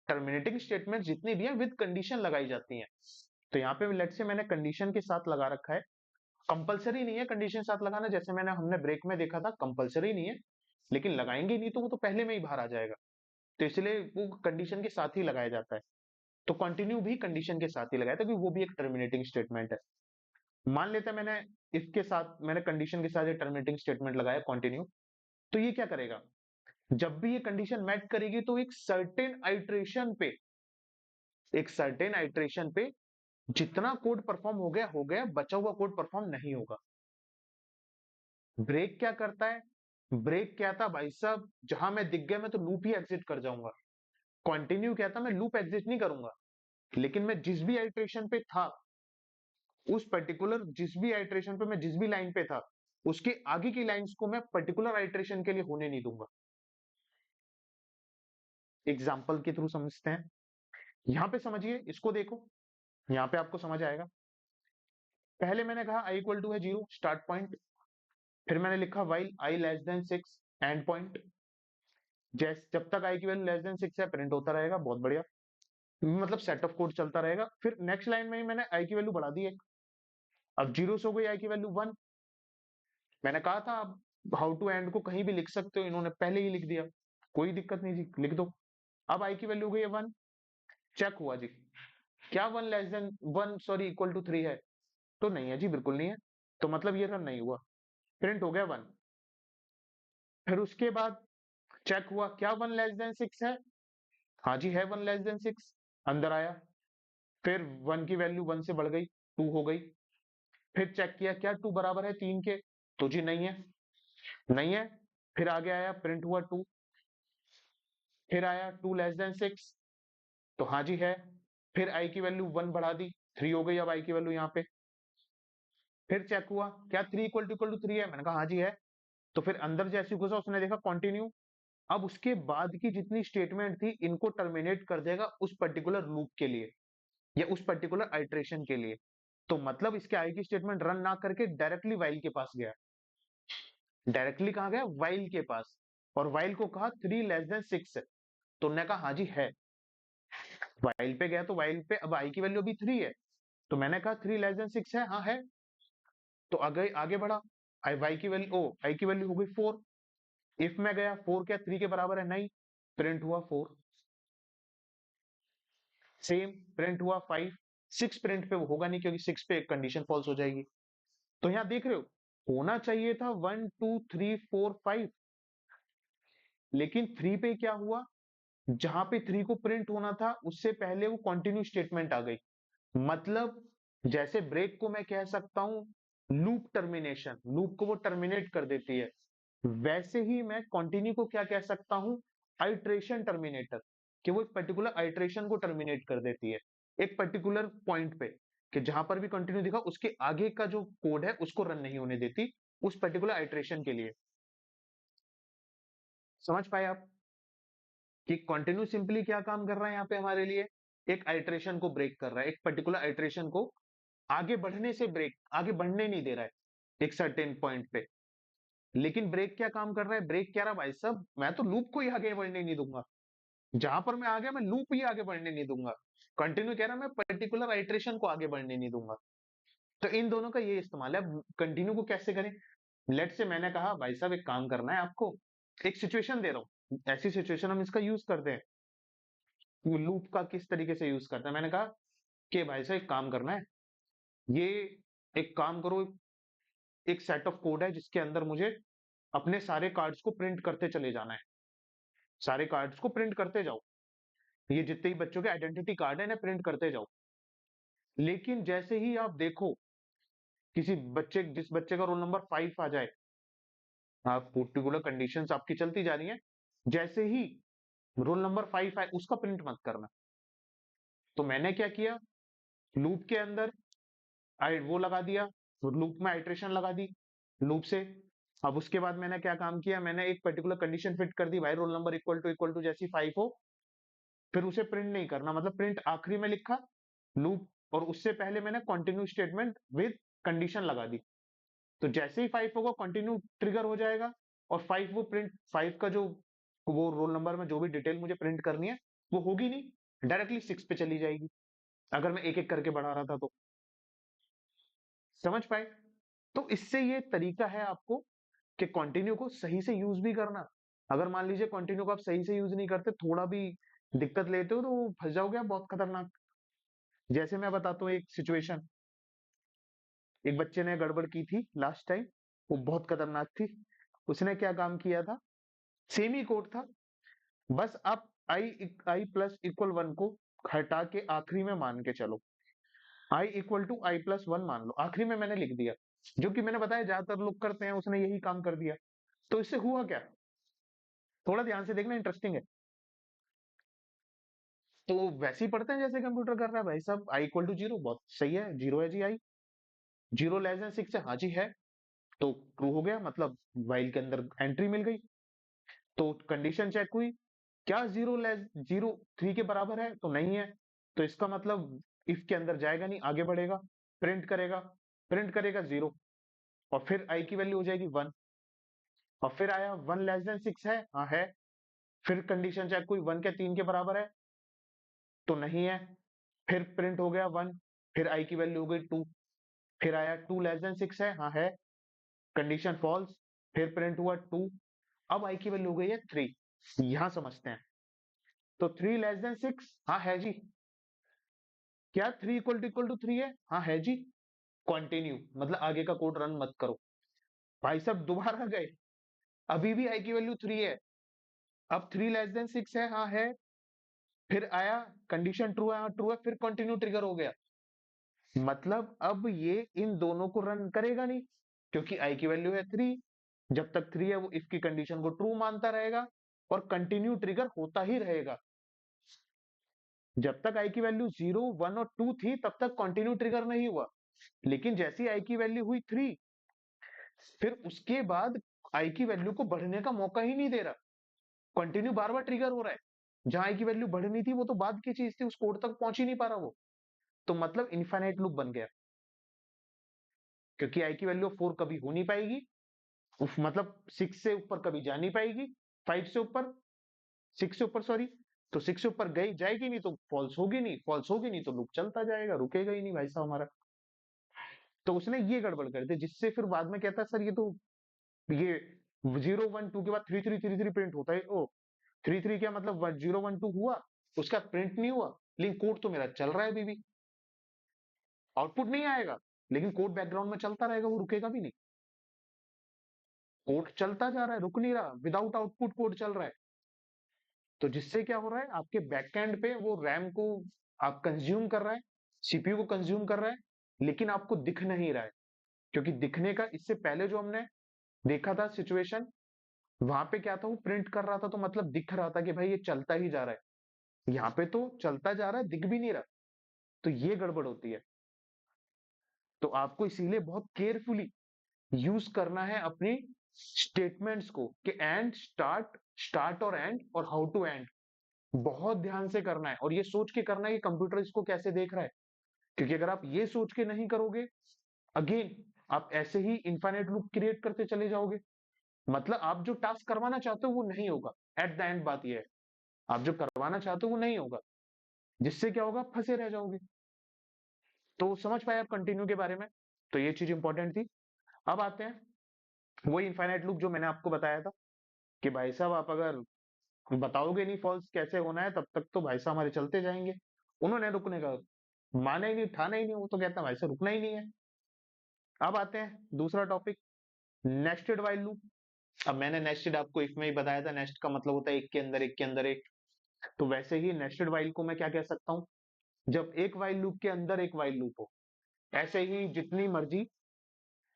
[SPEAKER 1] टर्मिनेटिंग स्टेटमेंट जितनी भी है विद कंडीशन लगाई जाती हैं, तो यहाँ पे लेट से मैंने कंडीशन के साथ लगा रखा है, कंपलसरी नहीं है कंडीशन साथ लगाना, जैसे हमने ब्रेक में देखा था कंपलसरी नहीं है, लेकिन लगाएंगे नहीं तो वो तो पहले में ही बाहर आ जाएगा, तो इसलिए वो कंडीशन के साथ ही लगाया जाता है। तो कंटिन्यू भी कंडीशन के साथ ही लगाया था क्योंकि वो भी एक टर्मिनेटिंग स्टेटमेंट है। मान लेते हैं मैंने इसके साथ, मैंने कंडीशन के साथ ये टर्मिनेटिंग स्टेटमेंट लगाया कंटिन्यू, तो ये क्या करेगा, जब भी ये कंडीशन मैच करेगी तो एक सर्टेन आइट्रेशन पे जितना कोड परफॉर्म हो गया, बचा हुआ कोड परफॉर्म नहीं होगा। ब्रेक क्या करता है, ब्रेक क्या था भाई साहब, जहां मैं दिख गया मैं तो लूप ही एग्जिट कर जाऊंगा। कंटिन्यू क्या था, मैं लूप एग्जिट नहीं करूंगा, लेकिन मैं जिस भी आइट्रेशन पे था, उस पर्टिकुलर जिस भी आइट्रेशन पे मैं जिस भी लाइन पे था, उसके आगे की लाइंस को मैं पर्टिकुलर आइट्रेशन के लिए होने नहीं दूंगा। एग्जाम्पल के थ्रू समझते हैं। यहां पे समझिए, इसको देखो, यहां पे आपको समझ आएगा। पहले मैंने कहा आई इक्वल टू है 0 स्टार्ट पॉइंट, फिर मैंने लिखा while I less than 6 and point. जब तक आई की वैल्यू लेस देन 6 है प्रिंट होता रहेगा, बहुत बढ़िया, मतलब सेट ऑफ कोड चलता रहेगा। फिर नेक्स्ट लाइन में ही मैंने आई की वैल्यू बढ़ा दी एक, अब 0 से हो गई आई की वैल्यू 1। मैंने कहा था आप हाउ टू एंड को कहीं भी लिख सकते हो, इन्होंने पहले ही लिख दिया, कोई दिक्कत नहीं जी, लिख दो। अब आई की वैल्यू हो गई है 1, चेक हुआ जी, क्या 1 less than 1 sorry equal to 3 है? तो नहीं है जी, बिल्कुल नहीं है, तो मतलब ये रन नहीं हुआ, प्रिंट हो गया 1। फिर उसके बाद चेक हुआ, क्या 1 लेस देन 6 है? हाँ जी है 1 लेस देन 6, अंदर आया। फिर 1 की वैल्यू 1 से बढ़ गई, 2 हो गई। फिर चेक किया, क्या 2 बराबर है 3 के? तो जी नहीं है, नहीं है। फिर आगे आया, प्रिंट हुआ 2। फिर आया 2 लेस देन 6, तो हाँ जी है। फिर आई की वैल्यू 1 बढ़ा दी, 3 हो गई अब आई की वैल्यू यहाँ पे। फिर चेक हुआ, क्या 3 इक्वल टू 3 है? मैंने कहा हाँ जी है। तो फिर अंदर जैसे घुसा, उसने देखा कंटिन्यू। अब उसके बाद की जितनी स्टेटमेंट थी, इनको टर्मिनेट कर देगा उस पर्टिकुलर लूप के लिए या उस पर्टिकुलर आइट्रेशन के लिए। तो मतलब इसके आगे की स्टेटमेंट रन ना करके डायरेक्टली वाइल के पास गया। डायरेक्टली कहा गया? वाइल के पास। और वाइल को कहा 3 लेस देन 6 है, तो उन्होंने कहा हाँ जी है। वाइल पे गया तो वाइल पे अब आई की वैल्यू अभी 3 है, तो मैंने कहा 3 लेस देन 6 है, हाँ है। तो आगे आगे बढ़ा, आई वाई की वैल्यू, ओ आई की वैल्यू हो गई 4। इफ में गया, 4 क्या 3 के बराबर है? नहीं, प्रिंट हुआ 4। सेम प्रिंट हुआ 5। 6 प्रिंट पे वो होगा नहीं, क्योंकि 6 पे एक कंडीशन फॉल्स हो जाएगी। तो यहां देख रहे हो, होना चाहिए था 1 2 3 4 5, लेकिन 3 पे क्या हुआ, जहां पे 3 को प्रिंट होना था उससे पहले वो कंटिन्यू स्टेटमेंट आ गई। मतलब जैसे ब्रेक को मैं कह सकता हूं लूप टर्मिनेशन, लूप को वो टर्मिनेट कर देती है, वैसे ही मैं कंटिन्यू को क्या कह सकता हूं, आइट्रेशन टर्मिनेटर, कि वो एक पर्टिकुलर आइट्रेशन को टर्मिनेट कर देती है एक पर्टिकुलर पॉइंट पे, कि जहां पर भी कंटिन्यू दिखा उसके आगे का जो कोड है उसको रन नहीं होने देती उस पर्टिकुलर आइट्रेशन के लिए। समझ पाए आप कि कंटिन्यू सिंपली क्या काम कर रहा है यहाँ पे हमारे लिए? एक आइट्रेशन को ब्रेक कर रहा है, एक पर्टिकुलर आइट्रेशन को आगे बढ़ने से ब्रेक, आगे बढ़ने नहीं दे रहा है एक सर्टेन पॉइंट पे। लेकिन ब्रेक क्या काम कर रहा है? ब्रेक कह रहा भाई साहब मैं तो लूप को ही आगे बढ़ने नहीं दूंगा, जहां पर मैं आ गया मैं लूप ही आगे बढ़ने नहीं दूंगा। कंटिन्यू कह रहा मैं पर्टिकुलर आइट्रेशन को आगे बढ़ने नहीं दूंगा। तो इन दोनों का ये इस्तेमाल है। कंटिन्यू को कैसे करें? लेट से मैंने कहा भाई साहब एक काम करना है आपको, एक सिचुएशन दे रहा हूँ, ऐसी सिचुएशन हम इसका यूज करते हैं। लूप का किस तरीके से यूज करते हैं? मैंने कहा कि भाई साहब एक काम करना है, ये एक काम करो, एक सेट ऑफ कोड है जिसके अंदर मुझे अपने सारे कार्ड्स को प्रिंट करते चले जाना है, सारे कार्ड्स को प्रिंट करते जाओ, ये जितने भी बच्चों के आइडेंटिटी कार्ड है इन्हें प्रिंट करते जाओ। लेकिन जैसे ही आप देखो किसी बच्चे, जिस बच्चे का रोल नंबर 5 आ जाए, आप पर्टिकुलर कंडीशंस आपकी चलती जा रही हैं, जैसे ही रोल नंबर 5 आए उसका प्रिंट मत करना। तो मैंने क्या किया, लूप के अंदर वो लगा दिया, लूप में आइट्रेशन लगा दी लूप से। अब उसके बाद मैंने क्या काम किया, मैंने एक पर्टिकुलर कंडीशन फिट कर दी, भाई रोल नंबर इक्वल टू जैसी 5 हो, फिर उसे प्रिंट नहीं करना, मतलब प्रिंट आखिरी में लिखा लूप, और उससे पहले मैंने कंटिन्यू स्टेटमेंट विद कंडीशन लगा दी। तो जैसे ही 5 होगा कंटिन्यू ट्रिगर हो जाएगा, और 5 वो प्रिंट, 5 का जो वो रोल नंबर में जो भी डिटेल मुझे प्रिंट करनी है वो होगी नहीं, डायरेक्टली 6 पे चली जाएगी, अगर मैं एक एक करके बढ़ा रहा था तो। समझ पाए? तो इससे ये तरीका है आपको कि कंटिन्यू को सही से यूज भी करना। अगर मान लीजिए कंटिन्यू को आप सही से यूज नहीं करते, थोड़ा भी दिक्कत लेते हो, तो फंस जाओगे आप बहुत खतरनाक। जैसे मैं बताता हूँ एक सिचुएशन, एक बच्चे ने गड़बड़ की थी लास्ट टाइम, वो बहुत खतरनाक थी। उसने क्या काम किया था, सेम ही कोड था, बस आप आई प्लस इक्वल 1 को हटा के आखिरी में मान के चलो, आई इक्वल टू आई प्लस 1 मान लो, आखिरी में मैंने लिख दिया, जो कि मैंने बताया ज्यादातर लोग करते हैं, उसने यही काम कर दिया। तो इससे हुआ क्या, थोड़ा ध्यान से देखना, इंटरेस्टिंग है। तो वैसे ही पढ़ते हैं जैसे कंप्यूटर कर रहा है, भाई साहब आई इक्वल टू 0, बहुत सही है, 0 है जी, आई 0 लेस देन 6 है, हाँ जी है। तो ट्रू हो गया, मतलब वाइल के अंदर एंट्री मिल गई। तो कंडीशन चेक हुई, क्या जीरो 3 के बराबर है? तो नहीं है। तो इसका मतलब इफ के अंदर जाएगा नहीं, आगे बढ़ेगा, प्रिंट करेगा 0, और फिर आई की वैल्यू हो जाएगी 1। और फिर आया 1 लेस देन 6 है? हाँ है। फिर कंडीशन चेक हुई, 1 क्या 3 के बराबर है? तो नहीं है। फिर प्रिंट हो गया 1, फिर आई की वैल्यू हो गई 2। फिर आया 2 लेस देन 6 है? हाँ है। कंडीशन फॉल्स, फिर प्रिंट हुआ 2। अब आई की वैल्यू हो गई है 3। यहां समझते हैं। तो 3 लेस देन 6, हाँ है जी। क्या 3 इक्वल टू 3 है? हाँ है जी। कंटिन्यू, मतलब आगे का कोड रन मत करो। भाई साहब दोबारा गए, अभी भी आई की वैल्यू 3 है। अब 3 लेस देन 6 है? हाँ है। फिर आया कंडीशन ट्रू है? हाँ ट्रू है। फिर कंटिन्यू ट्रिगर हो गया। मतलब अब ये इन दोनों को रन करेगा नहीं, क्योंकि आई की वैल्यू है 3। जब तक 3 है वो इफ की कंडीशन को ट्रू मानता रहेगा और कंटिन्यू ट्रिगर होता ही रहेगा। जब तक आई की वैल्यू 0, 1 और 2 थी तब तक कंटिन्यू ट्रिगर नहीं हुआ। लेकिन जैसे ही आई की वैल्यू हुई 3, फिर उसके बाद आई की वैल्यू को बढ़ने का मौका ही नहीं दे रहा, कंटिन्यू बार बार ट्रिगर हो रहा है। जहां आई की वैल्यू बढ़नी थी वो तो बाद की चीज थी, उस कोड तक पहुंच ही नहीं पा रहा वो। तो मतलब इनफाइनाइट लूप बन गया, क्योंकि आई की वैल्यू 4 कभी हो नहीं पाएगी, मतलब 6 से ऊपर कभी जा नहीं पाएगी, 5 से ऊपर, 6 से ऊपर सॉरी। तो 6 से ऊपर गई जाएगी नहीं तो फॉल्स होगी नहीं, फॉल्स होगी नहीं तो लूप चलता जाएगा, रुकेगा ही नहीं भाई साहब हमारा। तो उसने ये गड़बड़ कर दी, जिससे फिर बाद में कहता है सर ये तो, ये 0 1 2 के बाद 3 3 3 3 प्रिंट होता है। ओ 3 3 क्या मतलब 0 1 2 हुआ, उसका प्रिंट नहीं हुआ, लेकिन कोड तो मेरा चल रहा है अभी भी। आउटपुट नहीं आएगा, लेकिन कोड बैकग्राउंड में चलता रहेगा, वो रुकेगा भी नहीं। कोड चलता जा रहा है, रुक नहीं रहा, विदाउट आउटपुट कोड चल रहा है। तो जिससे क्या हो रहा है, आपके बैकएंड पे वो रैम को आप कंज्यूम कर रहा है, सीपीयू को कंज्यूम कर रहा है, लेकिन आपको दिख नहीं रहा है। क्योंकि दिखने का, इससे पहले जो हमने देखा था सिचुएशन, वहां पे क्या था, वो प्रिंट कर रहा था तो मतलब दिख रहा था कि भाई ये चलता ही जा रहा है। यहाँ पे तो चलता जा रहा है, दिख भी नहीं रहा। तो ये गड़बड़ होती है। तो आपको इसीलिए बहुत केयरफुली यूज करना है अपनी स्टेटमेंट्स को, कि एंड, स्टार्ट, स्टार्ट और एंड, और हाउ टू एंड। बहुत ध्यान से करना है, और ये सोच के करना है कि कंप्यूटर इसको कैसे देख रहा है। क्योंकि अगर आप ये सोच के नहीं करोगे, अगेन आप ऐसे ही इनफाइनाइट लूप क्रिएट करते चले जाओगे। मतलब आप जो टास्क करवाना चाहते हो वो नहीं होगा। एट द एंड बात ये है, आप जो करवाना चाहते हो वो नहीं होगा, जिससे क्या होगा, फंसे रह जाओगे। तो समझ पाए आप कंटिन्यू के बारे में? तो ये चीज इंपॉर्टेंट थी। अब आते हैं वही इनफाइनाइट लूप जो मैंने आपको बताया था, कि भाई साहब आप अगर बताओगे नहीं फॉल्स कैसे होना है, तब तक तो भाई साहब हमारे चलते जाएंगे। उन्होंने रुकने का माना ही नहीं, ठाना ही नहीं, वो तो कहता है भाई साहब रुकना ही नहीं है। अब आते हैं दूसरा टॉपिक, नेस्टेड वाइल लूप। अब मैंने नेस्टेड आपको इफ में ही बताया था, नेस्ट का मतलब होता है एक के अंदर एक के अंदर एक। तो वैसे ही नेस्टेड वाइल को मैं क्या कह सकता हूँ, जब एक वाइल लूप के अंदर एक वाइल लूप हो, ऐसे ही जितनी मर्जी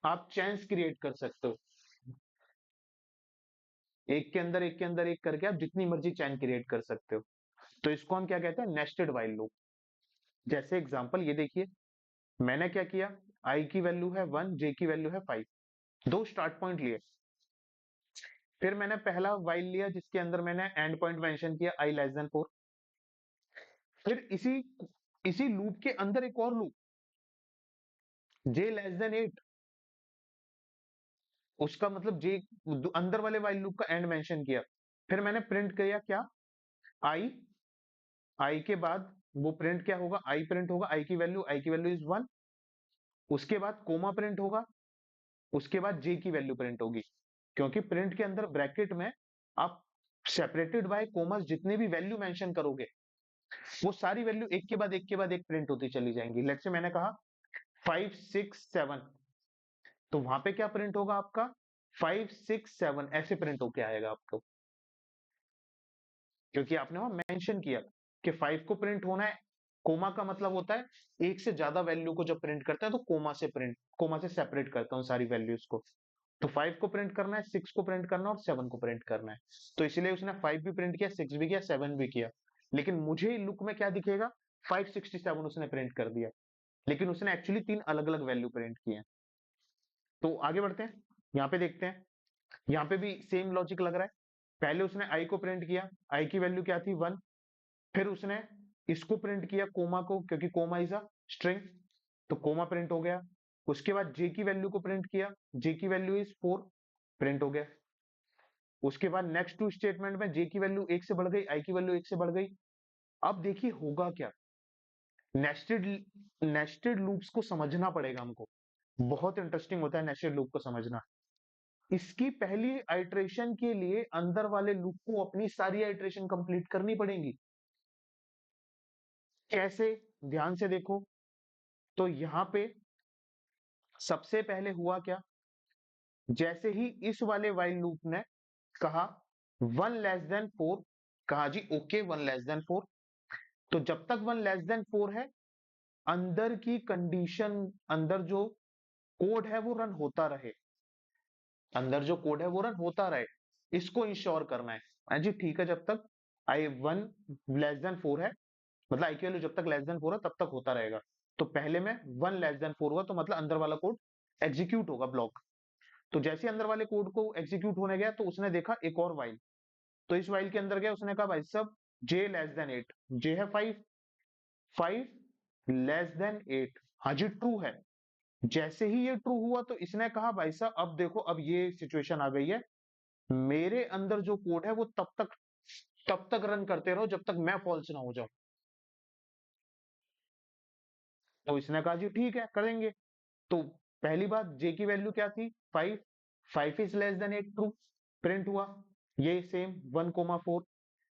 [SPEAKER 1] आप चेन्स क्रिएट कर सकते हो। एक के अंदर एक के अंदर एक करके आप जितनी मर्जी चैन क्रिएट कर सकते हो। तो इसको हम क्या कहते हैं, नेस्टेड वाइल लूप। जैसे एग्जांपल ये देखिए, मैंने क्या किया, आई की वैल्यू है 1, जे की वैल्यू है 5, दो स्टार्ट पॉइंट लिए। फिर मैंने पहला वाइल लिया जिसके अंदर मैंने एंड पॉइंट मेंशन किया आई लेस देन 4। फिर इसी इसी लूप के अंदर एक और लूप, जे लेस देन 8, उसका मतलब जे, अंदर वाले वाइल लूप का एंड मेंशन किया। फिर मैंने प्रिंट किया क्या, आई, आई के बाद वो प्रिंट क्या होगा, आई प्रिंट होगा, आई की वैल्यू इज 1। उसके बाद कोमा प्रिंट होगा, उसके बाद जे की वैल्यू प्रिंट होगी। क्योंकि प्रिंट के अंदर ब्रैकेट में आप सेपरेटेड बाय कोमास जितने भी वैल्यू मेंशन करोगे, वो सारी वैल्यू एक के बाद एक के बाद एक प्रिंट होती चली जाएंगी। लेट्स से मैंने कहा 5 6 7, तो वहां पे क्या प्रिंट होगा आपका, 5 6 7 ऐसे प्रिंट होके आएगा आपको, क्योंकि आपने वहां मेंशन किया कि 5 को प्रिंट होना है। कोमा का मतलब होता है एक से ज्यादा वैल्यू को जब प्रिंट करते हैं तो कोमा से सेपरेट करता हूं सारी वैल्यूज को। तो 5 को प्रिंट करना है, 6 को प्रिंट करना है और 7 को प्रिंट करना है। तो इसलिए उसने 5 भी प्रिंट किया, 6 भी किया, 7 भी किया। लेकिन मुझे लुक में क्या दिखेगा, 567 उसने प्रिंट कर दिया, लेकिन उसने एक्चुअली तीन अलग अलग वैल्यू प्रिंट किए हैं। तो आगे बढ़ते हैं। यहाँ पे देखते हैं, यहाँ पे भी सेम लॉजिक लग रहा है। पहले उसने आई को प्रिंट किया, आई की वैल्यू क्या थी 1, फिर उसने इसको प्रिंट किया कोमा को, क्योंकि कोमा इज अ स्ट्रिंग, तो कोमा प्रिंट हो गया। उसके बाद जे की वैल्यू को प्रिंट किया, जे की वैल्यू इज 4, प्रिंट हो गया। उसके बाद नेक्स्ट टू स्टेटमेंट में जे की वैल्यू 1 से बढ़ गई, आई की वैल्यू 1 से बढ़ गई। अब देखिए होगा क्या, नेस्टेड नेस्टेड लूप्स को समझना पड़ेगा हमको, बहुत इंटरेस्टिंग होता है नेस्टेड लूप को समझना। इसकी पहली आइट्रेशन के लिए अंदर वाले लूप को अपनी सारी आइट्रेशन कंप्लीट करनी पड़ेगी। कैसे, ध्यान से देखो। तो यहां पे सबसे पहले हुआ क्या, जैसे ही इस वाले वाइल लूप ने कहा 1 <4, कहा जी ओके 1 <4, तो जब तक 1 <4 है, अंदर की कंडीशन, अंदर जो कोड है वो रन होता रहे, अंदर जो कोड है वो रन होता रहे, इसको इंश्योर करना है। हाँ जी ठीक है, जब तक आई 1 <4 है, मतलब आई की वैल्यू जब तक <4 है तब तक होता रहेगा। तो पहले में 1 <4 हुआ, तो मतलब अंदर वाला कोड एग्जीक्यूट होगा ब्लॉक। तो जैसे ही अंदर वाले कोड को एग्जीक्यूट होने गया, तो उसने देखा एक और वाइल, तो इस वाइल के अंदर गया, उसने कहा भाई साहब J <8, जे है 5, 5 <8, हाँ जी ट्रू है। जैसे ही ये ट्रू हुआ, तो इसने कहा भाई साहब अब देखो, अब ये सिचुएशन आ गई है, मेरे अंदर जो कोड है वो तब तक रन करते रहो जब तक मैं फॉल्स ना हो जाऊं। तो इसने कहा जी ठीक है करेंगे। तो पहली बात, जे की वैल्यू क्या थी 5, 5 <8 ट्रू, प्रिंट हुआ। ये सेम 1 <4,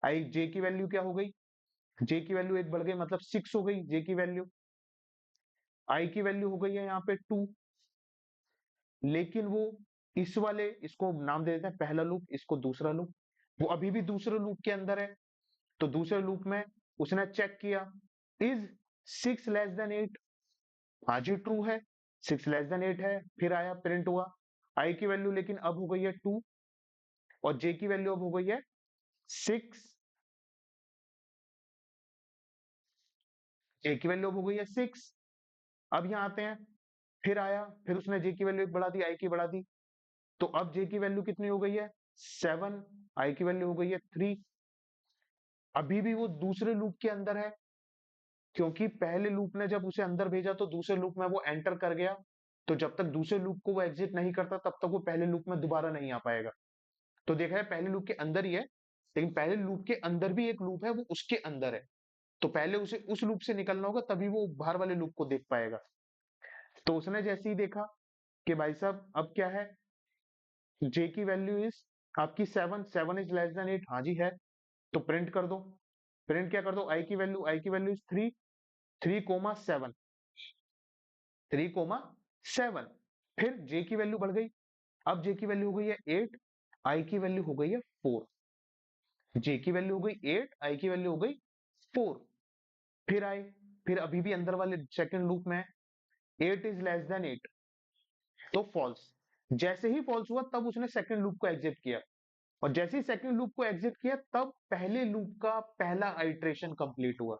[SPEAKER 1] आई जे की वैल्यू क्या हो गई, जे की वैल्यू एक बढ़ गई, मतलब 6 हो गई जे की वैल्यू। आई की वैल्यू हो गई है यहाँ पे 2, लेकिन वो इस वाले, इसको नाम दे देते हैं पहला लूप, इसको दूसरा लूप, वो अभी भी दूसरे लूप के अंदर है। तो दूसरे लूप में उसने चेक किया, इज 6 <8, हाँ जी ट्रू है, 6 <8 है, फिर आया प्रिंट हुआ। आई की वैल्यू लेकिन अब हो गई है 2, और जे की वैल्यू अब हो गई है 6, जे की वैल्यू अब हो गई है 6। अब यहाँ आते हैं, फिर आया, फिर उसने जे की वैल्यू एक बढ़ा दी, आई की बढ़ा दी, तो अब जे की वैल्यू कितनी हो गई है 7, आई की वैल्यू हो गई है 3। अभी भी वो दूसरे लूप के अंदर है, क्योंकि पहले लूप ने जब उसे अंदर भेजा तो दूसरे लूप में वो एंटर कर गया, तो जब तक दूसरे लूप को वो एग्जिट नहीं करता तब तक वो पहले लूप में दोबारा नहीं आ पाएगा। तो देखा है पहले लूप के अंदर ही है, लेकिन पहले लूप के अंदर भी एक लूप है, वो उसके अंदर है, तो पहले उसे उस लूप से निकलना होगा, तभी वो बाहर वाले लूप को देख पाएगा। तो उसने जैसे ही देखा कि भाई साहब अब क्या है, जे की वैल्यू इज आपकी 7, 7 <8, हाँ जी है, तो प्रिंट कर दो। प्रिंट क्या कर दो, आई की वैल्यू इज 3, 3 <7, 3 <7, फिर जे की वैल्यू बढ़ गई, अब जे की वैल्यू हो गई है 8, आई की वैल्यू हो गई है 4, जे की वैल्यू हो गई 8, आई की वैल्यू हो गई 4। फिर आए, फिर अभी भी अंदर वाले सेकंड लूप में 8 <8, तो फॉल्स। जैसे ही फॉल्स हुआ, तब उसने सेकंड लूप को एग्जिट किया, और जैसे ही सेकंड लूप को एग्जिट किया, तब पहले लूप का पहला आइट्रेशन कंप्लीट हुआ।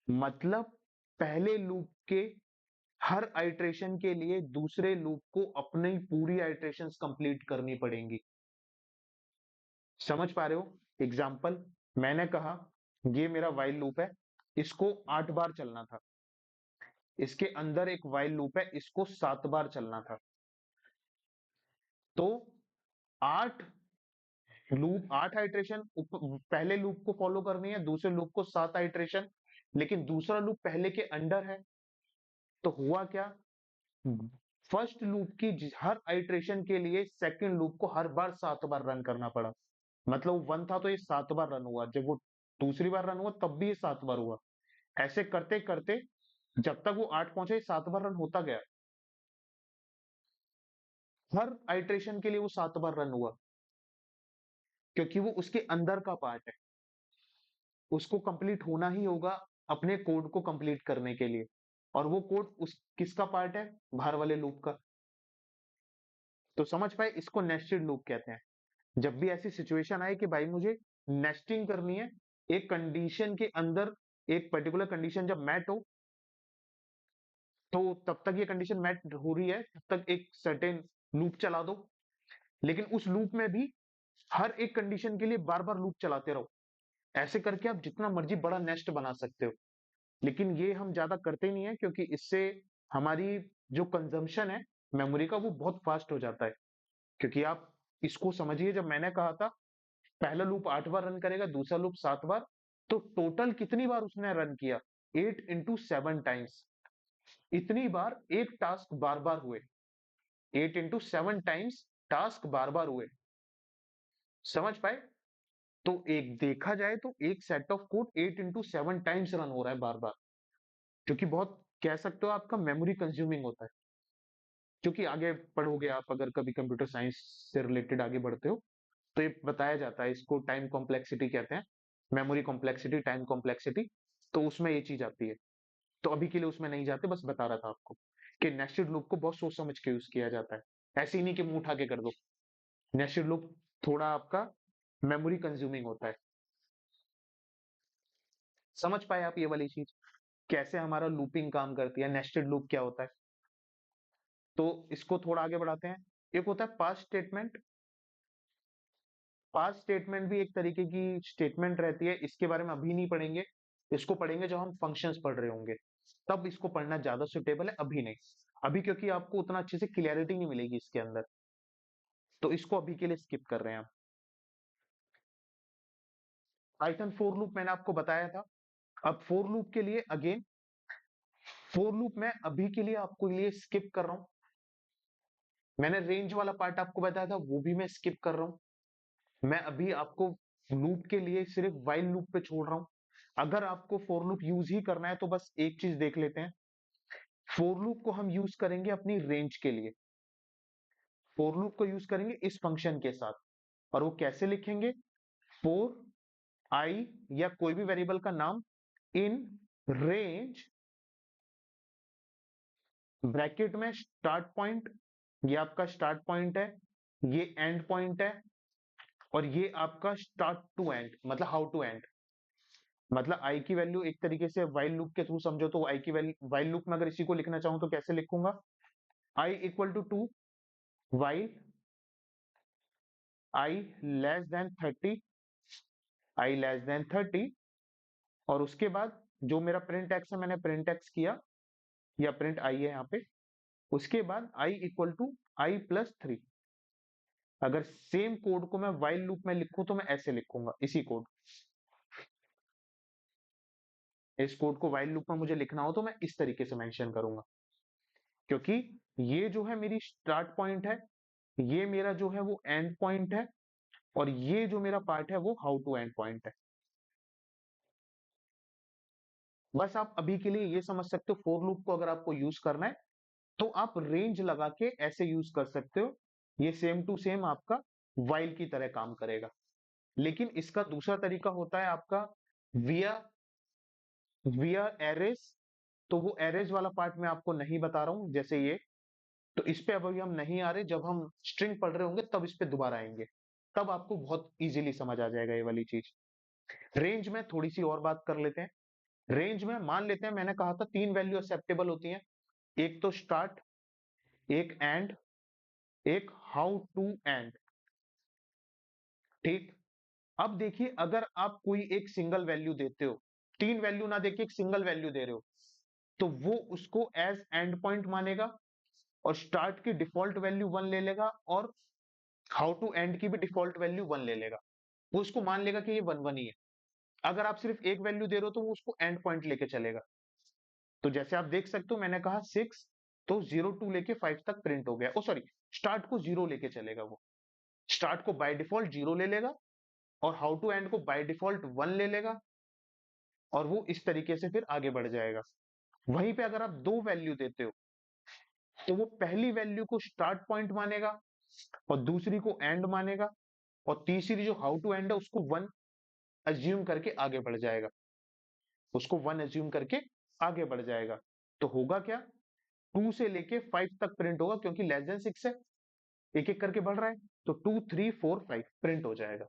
[SPEAKER 1] मतलब पहले लूप के हर आइट्रेशन के लिए दूसरे लूप को अपनी पूरी आइट्रेशंस कंप्लीट करनी पड़ेंगी। समझ पा रहे हो, एग्जाम्पल, मैंने कहा ये मेरा वाइल लूप है, इसको 8 बार चलना था, इसके अंदर एक वाइल लूप है, इसको 7 बार चलना था। तो 8 लूप, 8 आइट्रेशन पहले लूप को फॉलो करनी है, दूसरे लूप को 7 आइट्रेशन, लेकिन दूसरा लूप पहले के अंडर है। तो हुआ क्या, फर्स्ट लूप की हर आइट्रेशन के लिए सेकंड लूप को हर बार 7 बार रन करना पड़ा। मतलब 1 था तो ये 7 बार रन हुआ, जब वो दूसरी बार रन हुआ तब भी ये 7 बार हुआ। ऐसे करते करते जब तक वो 8 पहुंचे, 7 बार रन होता गया, हर आइट्रेशन के लिए वो 7 बार रन हुआ, क्योंकि वो उसके अंदर का पार्ट है, उसको कंप्लीट होना ही होगा अपने कोड को कंप्लीट करने के लिए। और वो कोड उस किसका पार्ट है, बाहर वाले लूप का। तो समझ पाए, इसको नेस्टेड लूप कहते हैं। जब भी ऐसी सिचुएशन आए कि भाई मुझे नेस्टिंग करनी है, एक कंडीशन के अंदर एक पर्टिकुलर कंडीशन जब मैट हो, तो तब तक ये कंडीशन मैच हो रही है, तब तक एक सर्टेन लूप चला दो। लेकिन उस लूप में भी हर एक कंडीशन के लिए बार बार लूप चलाते रहो। ऐसे करके आप जितना मर्जी बड़ा नेस्ट बना सकते हो। लेकिन ये हम ज्यादा करते नहीं है, क्योंकि इससे हमारी जो कंजम्पशन है मेमोरी का, वो बहुत फास्ट हो जाता है। क्योंकि आप इसको समझिए, जब मैंने कहा था पहला लूप 8 बार रन करेगा, दूसरा लूप 7 बार, तो टोटल कितनी बार उसने रन किया? 8 into 7 टाइम्स। इतनी बार एक टास्क बार बार हुए। 8 into 7 टाइम्स टास्क बार बार हुए। समझ पाए? तो एक देखा जाए तो एक set of code 8 into 7 times run हो रहा है बार बार, जो कि बहुत कह सकते हो आपका मेमोरी कंज्यूमिंग होता है। क्योंकि आगे पढ़ोगे आप, अगर कभी कंप्यूटर साइंस से रिलेटेड आगे बढ़ते हो, तो ये बताया जाता है, इसको टाइम कॉम्प्लेक्सिटी कहते हैं। Memory complexity, time complexity. तो उसमें ये चीज आती है। तो अभी के लिए उसमें नहीं जाते, बस बता रहा था आपको कि नेस्टेड लूप को बहुत सोच समझ के यूज किया जाता है। ऐसे ही नहीं कि मुंह उठा के कर दो। नेस्टेड लूप थोड़ा आपका मेमोरी कंज्यूमिंग होता है। समझ पाए आप ये वाली चीज, कैसे हमारा लूपिंग काम करती है, नेस्टेड लूप क्या होता है? तो इसको थोड़ा आगे बढ़ाते हैं। एक होता है पास्ट स्टेटमेंट। पास्ट स्टेटमेंट भी एक तरीके की स्टेटमेंट रहती है, इसके बारे में अभी नहीं पढ़ेंगे। इसको पढ़ेंगे जब हम फंक्शंस पढ़ रहे होंगे, तब इसको पढ़ना ज्यादा सुटेबल है, अभी नहीं। अभी क्योंकि आपको उतना अच्छे से क्लियरिटी नहीं मिलेगी इसके अंदर, तो इसको अभी के लिए स्किप कर रहे हैं हम। पाइथन फोर लूप मैंने आपको बताया था। अब फोर लूप के लिए अगेन, फोर लूप मैं अभी के लिए आपको लिए स्किप कर रहा हूं। मैंने रेंज वाला पार्ट आपको बताया था, वो भी मैं स्किप कर रहा हूं। मैं अभी आपको लूप के लिए सिर्फ वाइल लूप पे छोड़ रहा हूं। अगर आपको फोर लूप यूज ही करना है, तो बस एक चीज देख लेते हैं। फोर लूप को हम यूज करेंगे अपनी रेंज के लिए। फोर लूप को यूज करेंगे इस फंक्शन के साथ। और वो कैसे लिखेंगे? फोर आई या कोई भी वेरिएबल का नाम, इन रेंज, ब्रैकेट में स्टार्ट पॉइंट, ये आपका स्टार्ट पॉइंट है, ये एंड पॉइंट है, और ये आपका स्टार्ट टू एंड, मतलब हाउ टू एंड। मतलब आई की वैल्यू एक तरीके से वाइल लूप के थ्रू समझो, तो आई की वैल्यू वाइल लूप में अगर इसी को लिखना चाहूं तो कैसे लिखूंगा? I equal to 2, while I less than 30, I less than 30। और उसके बाद जो मेरा प्रिंट एक्स है, मैंने प्रिंट एक्स किया, या प्रिंट आई है यहाँ पे। उसके बाद आई इक्वल टू I+3। अगर सेम कोड को मैं वाइल लूप में लिखूं तो मैं ऐसे लिखूंगा, इसी कोड, इस कोड को वाइल लूप में मुझे लिखना हो तो मैं इस तरीके से मेंशन करूंगा। क्योंकि ये जो है मेरी स्टार्ट पॉइंट है, ये मेरा जो है वो एंड पॉइंट है, और ये जो मेरा पार्ट है वो हाउ टू एंड पॉइंट है। बस आप अभी के लिए ये समझ सकते हो, फोर लूप को अगर आपको यूज करना है तो आप रेंज लगा के ऐसे यूज कर सकते हो। ये सेम टू सेम आपका वाइल की तरह काम करेगा। लेकिन इसका दूसरा तरीका होता है आपका विया विया एरेस। तो वो एरेज वाला पार्ट मैं आपको नहीं बता रहा हूं, जैसे ये। तो इस पे अभी हम नहीं आ रहे, जब हम स्ट्रिंग पढ़ रहे होंगे तब इस पे दोबारा आएंगे। तब आपको बहुत इजीली समझ आ जाएगा ये वाली चीज। रेंज में थोड़ी सी और बात कर लेते हैं। रेंज में मान लेते हैं, मैंने कहा था 3 वैल्यू एक्सेप्टेबल होती हैं। एक तो स्टार्ट, एक एंड, एक हाउ टू एंड। ठीक। अब देखिए, अगर आप कोई एक सिंगल वैल्यू देते हो, 3 वैल्यू ना देके एक सिंगल वैल्यू दे रहे हो, तो वो उसको एज एंड पॉइंट मानेगा, और स्टार्ट की डिफॉल्ट वैल्यू 1 ले लेगा, और हाउ टू एंड की भी डिफॉल्ट वैल्यू 1 ले लेगा। वो उसको मान लेगा कि ये 1 1 ही है। अगर आप सिर्फ एक वैल्यू दे रहे हो तो वो उसको एंड पॉइंट लेके चलेगा। तो जैसे आप देख सकते हो, मैंने कहा 6, तो 0 2 लेके 5 तक प्रिंट हो गया। ओ सॉरी, स्टार्ट को 0 लेके चलेगा वो। स्टार्ट को बाय डिफॉल्ट 0 ले लेगा, और हाउ टू एंड को बाय डिफॉल्ट 1 ले लेगा, और वो इस तरीके से फिर आगे बढ़ जाएगा। वहीं पे अगर आप 2 वैल्यू देते हो, तो वो पहली वैल्यू को स्टार्ट पॉइंट मानेगा, और दूसरी को एंड मानेगा, और तीसरी जो हाउ टू एंड है उसको 1 अज्यूम करके आगे बढ़ जाएगा। उसको 1 अज्यूम करके आगे बढ़ जाएगा। तो होगा क्या? 2 से लेके 5 तक प्रिंट होगा, क्योंकि लेस देन 6 है, एक एक करके बढ़ रहा है। तो 2 3 4 5 प्रिंट हो जाएगा।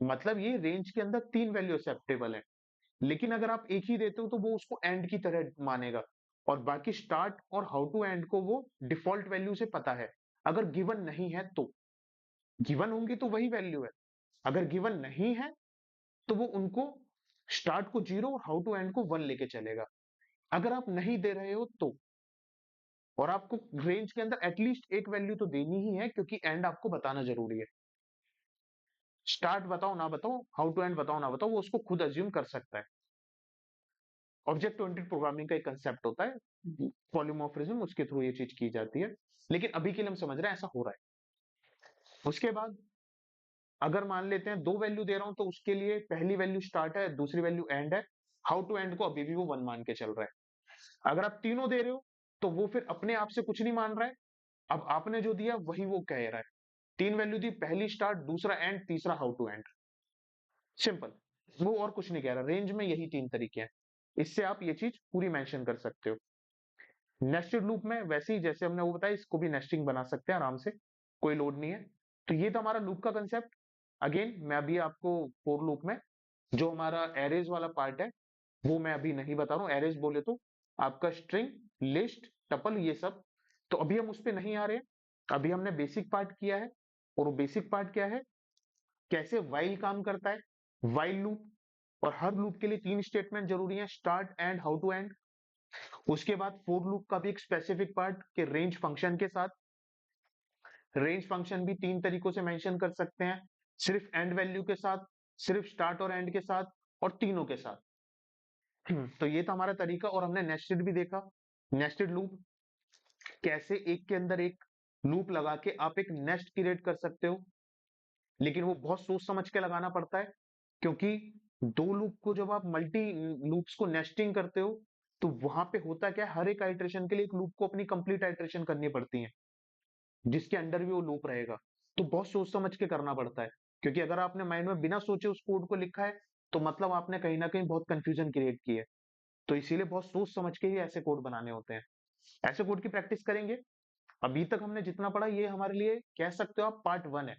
[SPEAKER 1] मतलब ये रेंज के अंदर 3 वैल्यू एक्सेप्टेबल है। लेकिन अगर आप एक ही देते हो तो वो उसको एंड की तरह मानेगा। और बाकी स्टार्ट और हाउ टू एंड को वो डिफॉल्ट वैल्यू से पता है। अगर गिवन नहीं है तो, गिवन होंगी तो वही वैल्यू है, अगर गिवन नहीं है तो वो उनको स्टार्ट को 0 और हाउ टू एंड को 1 लेके चलेगा। अगर आप नहीं दे रहे हो तो, और आपको रेंज के अंदर एटलीस्ट एक वैल्यू तो देनी ही है, क्योंकि एंड आपको बताना जरूरी है। स्टार्ट बताओ ना बताओ, हाउ टू एंड बताओ ना बताओ, वो उसको खुद अज्यूम कर सकता है। ऑब्जेक्ट ओरिएंटेड प्रोग्रामिंग का एक कंसेप्ट होता है पॉलीमॉर्फिज्म, उसके थ्रू ये चीज की जाती है। लेकिन अभी के लिए हम समझ रहे हैं ऐसा हो रहा है। उसके बाद अगर मान लेते हैं दो वैल्यू दे रहा हूं, तो उसके लिए पहली वैल्यू स्टार्ट है, दूसरी वैल्यू एंड है, हाउ टू एंड को अभी भी वो 1 मान के चल रहा है। अगर आप तीनों दे रहे हो तो वो फिर अपने आप से कुछ नहीं मान रहा है, अब आपने जो दिया वही वो कह रहा है। तीन वैल्यू दी, पहली स्टार्ट, दूसरा एंड, तीसरा हाउ टू एंड, सिंपल। वो और कुछ नहीं कह रहा, रेंज में यही तीन तरीके हैं। इससे आप ये चीज पूरी मेंशन कर सकते हो। नेस्टेड लूप में वैसे ही जैसे हमने वो बताया, इसको भी नेस्टिंग बना सकते हैं आराम से, कोई लोड नहीं है। तो ये तो हमारा लूप का कंसेप्ट। अगेन मैं अभी आपको फोर लूप में जो हमारा एरेज वाला पार्ट है वो मैं अभी नहीं बता रहा हूँ। एरेज बोले तो आपका स्ट्रिंग, लिस्ट, टपल, ये सब। तो अभी हम उस पे नहीं आ रहे हैं, अभी हमने बेसिक पार्ट किया है। और वो बेसिक पार्ट क्या है, कैसे वाइल काम करता है, वाइल लूप। और हर लूप के लिए तीन स्टेटमेंट जरूरी है, start, and, how to end. उसके बाद फोर लूप का भी एक स्पेसिफिक पार्ट के रेंज फंक्शन के साथ। रेंज फंक्शन भी तीन तरीकों से मेंशन कर सकते हैं, सिर्फ एंड वैल्यू के साथ, सिर्फ स्टार्ट और एंड के साथ, और तीनों के साथ। तो ये था हमारा तरीका। और हमने नेस्टेड भी देखा, नेस्टेड लूप कैसे एक के अंदर एक लूप लगा के आप एक नेस्ट क्रिएट कर सकते हो। लेकिन वो बहुत सोच समझ के लगाना पड़ता है, क्योंकि दो लूप को जब आप मल्टी लूप्स को नेस्टिंग करते हो, तो वहां पे होता क्या है, हर एक आइट्रेशन के लिए एक लूप को अपनी कंप्लीट आइट्रेशन करनी पड़ती है, जिसके अंडर भी वो लूप रहेगा। तो बहुत सोच समझ के करना पड़ता है, क्योंकि अगर आपने माइंड में बिना सोचे उस कोड को लिखा है, तो मतलब आपने कहीं ना कहीं बहुत कंफ्यूजन क्रिएट की है। तो इसीलिए बहुत सोच समझ के ही ऐसे कोड बनाने होते हैं। ऐसे कोड की प्रैक्टिस करेंगे। अभी तक हमने जितना पढ़ा ये हमारे लिए कह सकते हो आप पार्ट वन है।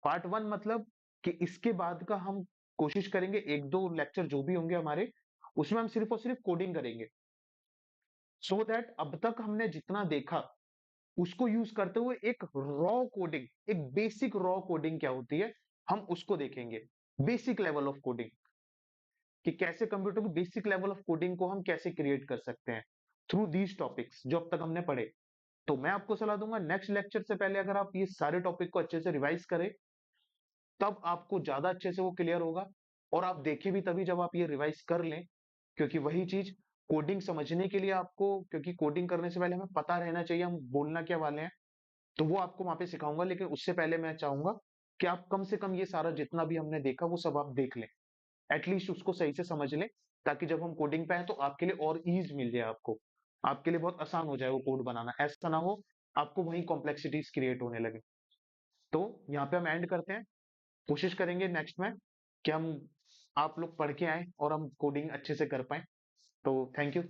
[SPEAKER 1] पार्ट वन मतलब कि इसके बाद का हम कोशिश करेंगे, एक दो लेक्चर जो भी होंगे हमारे, उसमें हम सिर्फ और सिर्फ कोडिंग करेंगे। सो दैट अब तक हमने जितना देखा उसको यूज करते हुए एक रॉ कोडिंग, एक बेसिक रॉ कोडिंग क्या होती है, हम उसको देखेंगे। बेसिक लेवल ऑफ कोडिंग, कि कैसे कंप्यूटर की बेसिक लेवल ऑफ कोडिंग को हम कैसे क्रिएट कर सकते हैं थ्रू दीज टॉपिक्स जो अब तक हमने पढ़े। तो मैं आपको सलाह दूंगा नेक्स्ट लेक्चर से पहले अगर आप ये सारे टॉपिक को अच्छे से रिवाइज करें, तब आपको ज्यादा अच्छे से वो क्लियर होगा। और आप देखें भी तभी जब आप ये रिवाइज कर लें, क्योंकि वही चीज कोडिंग समझने के लिए आपको, क्योंकि कोडिंग करने से पहले हमें पता रहना चाहिए हम बोलना क्या वाले हैं, तो वो आपको वहां पे सिखाऊंगा। लेकिन उससे पहले मैं चाहूंगा कि आप कम से कम ये सारा जितना भी हमने देखा वो सब आप देख लें, एटलीस्ट उसको सही से समझ लें, ताकि जब हम कोडिंग पे आए तो आपके लिए और ईज मिल जाए, आपको आपके लिए बहुत आसान हो जाए वो कोड बनाना। ऐसा ना हो आपको वही कॉम्प्लेक्सिटीज क्रिएट होने लगे। तो यहाँ पे हम एंड करते हैं। कोशिश करेंगे नेक्स्ट में कि हम आप लोग पढ़ के आए और हम कोडिंग अच्छे से कर पाए। तो थैंक यू।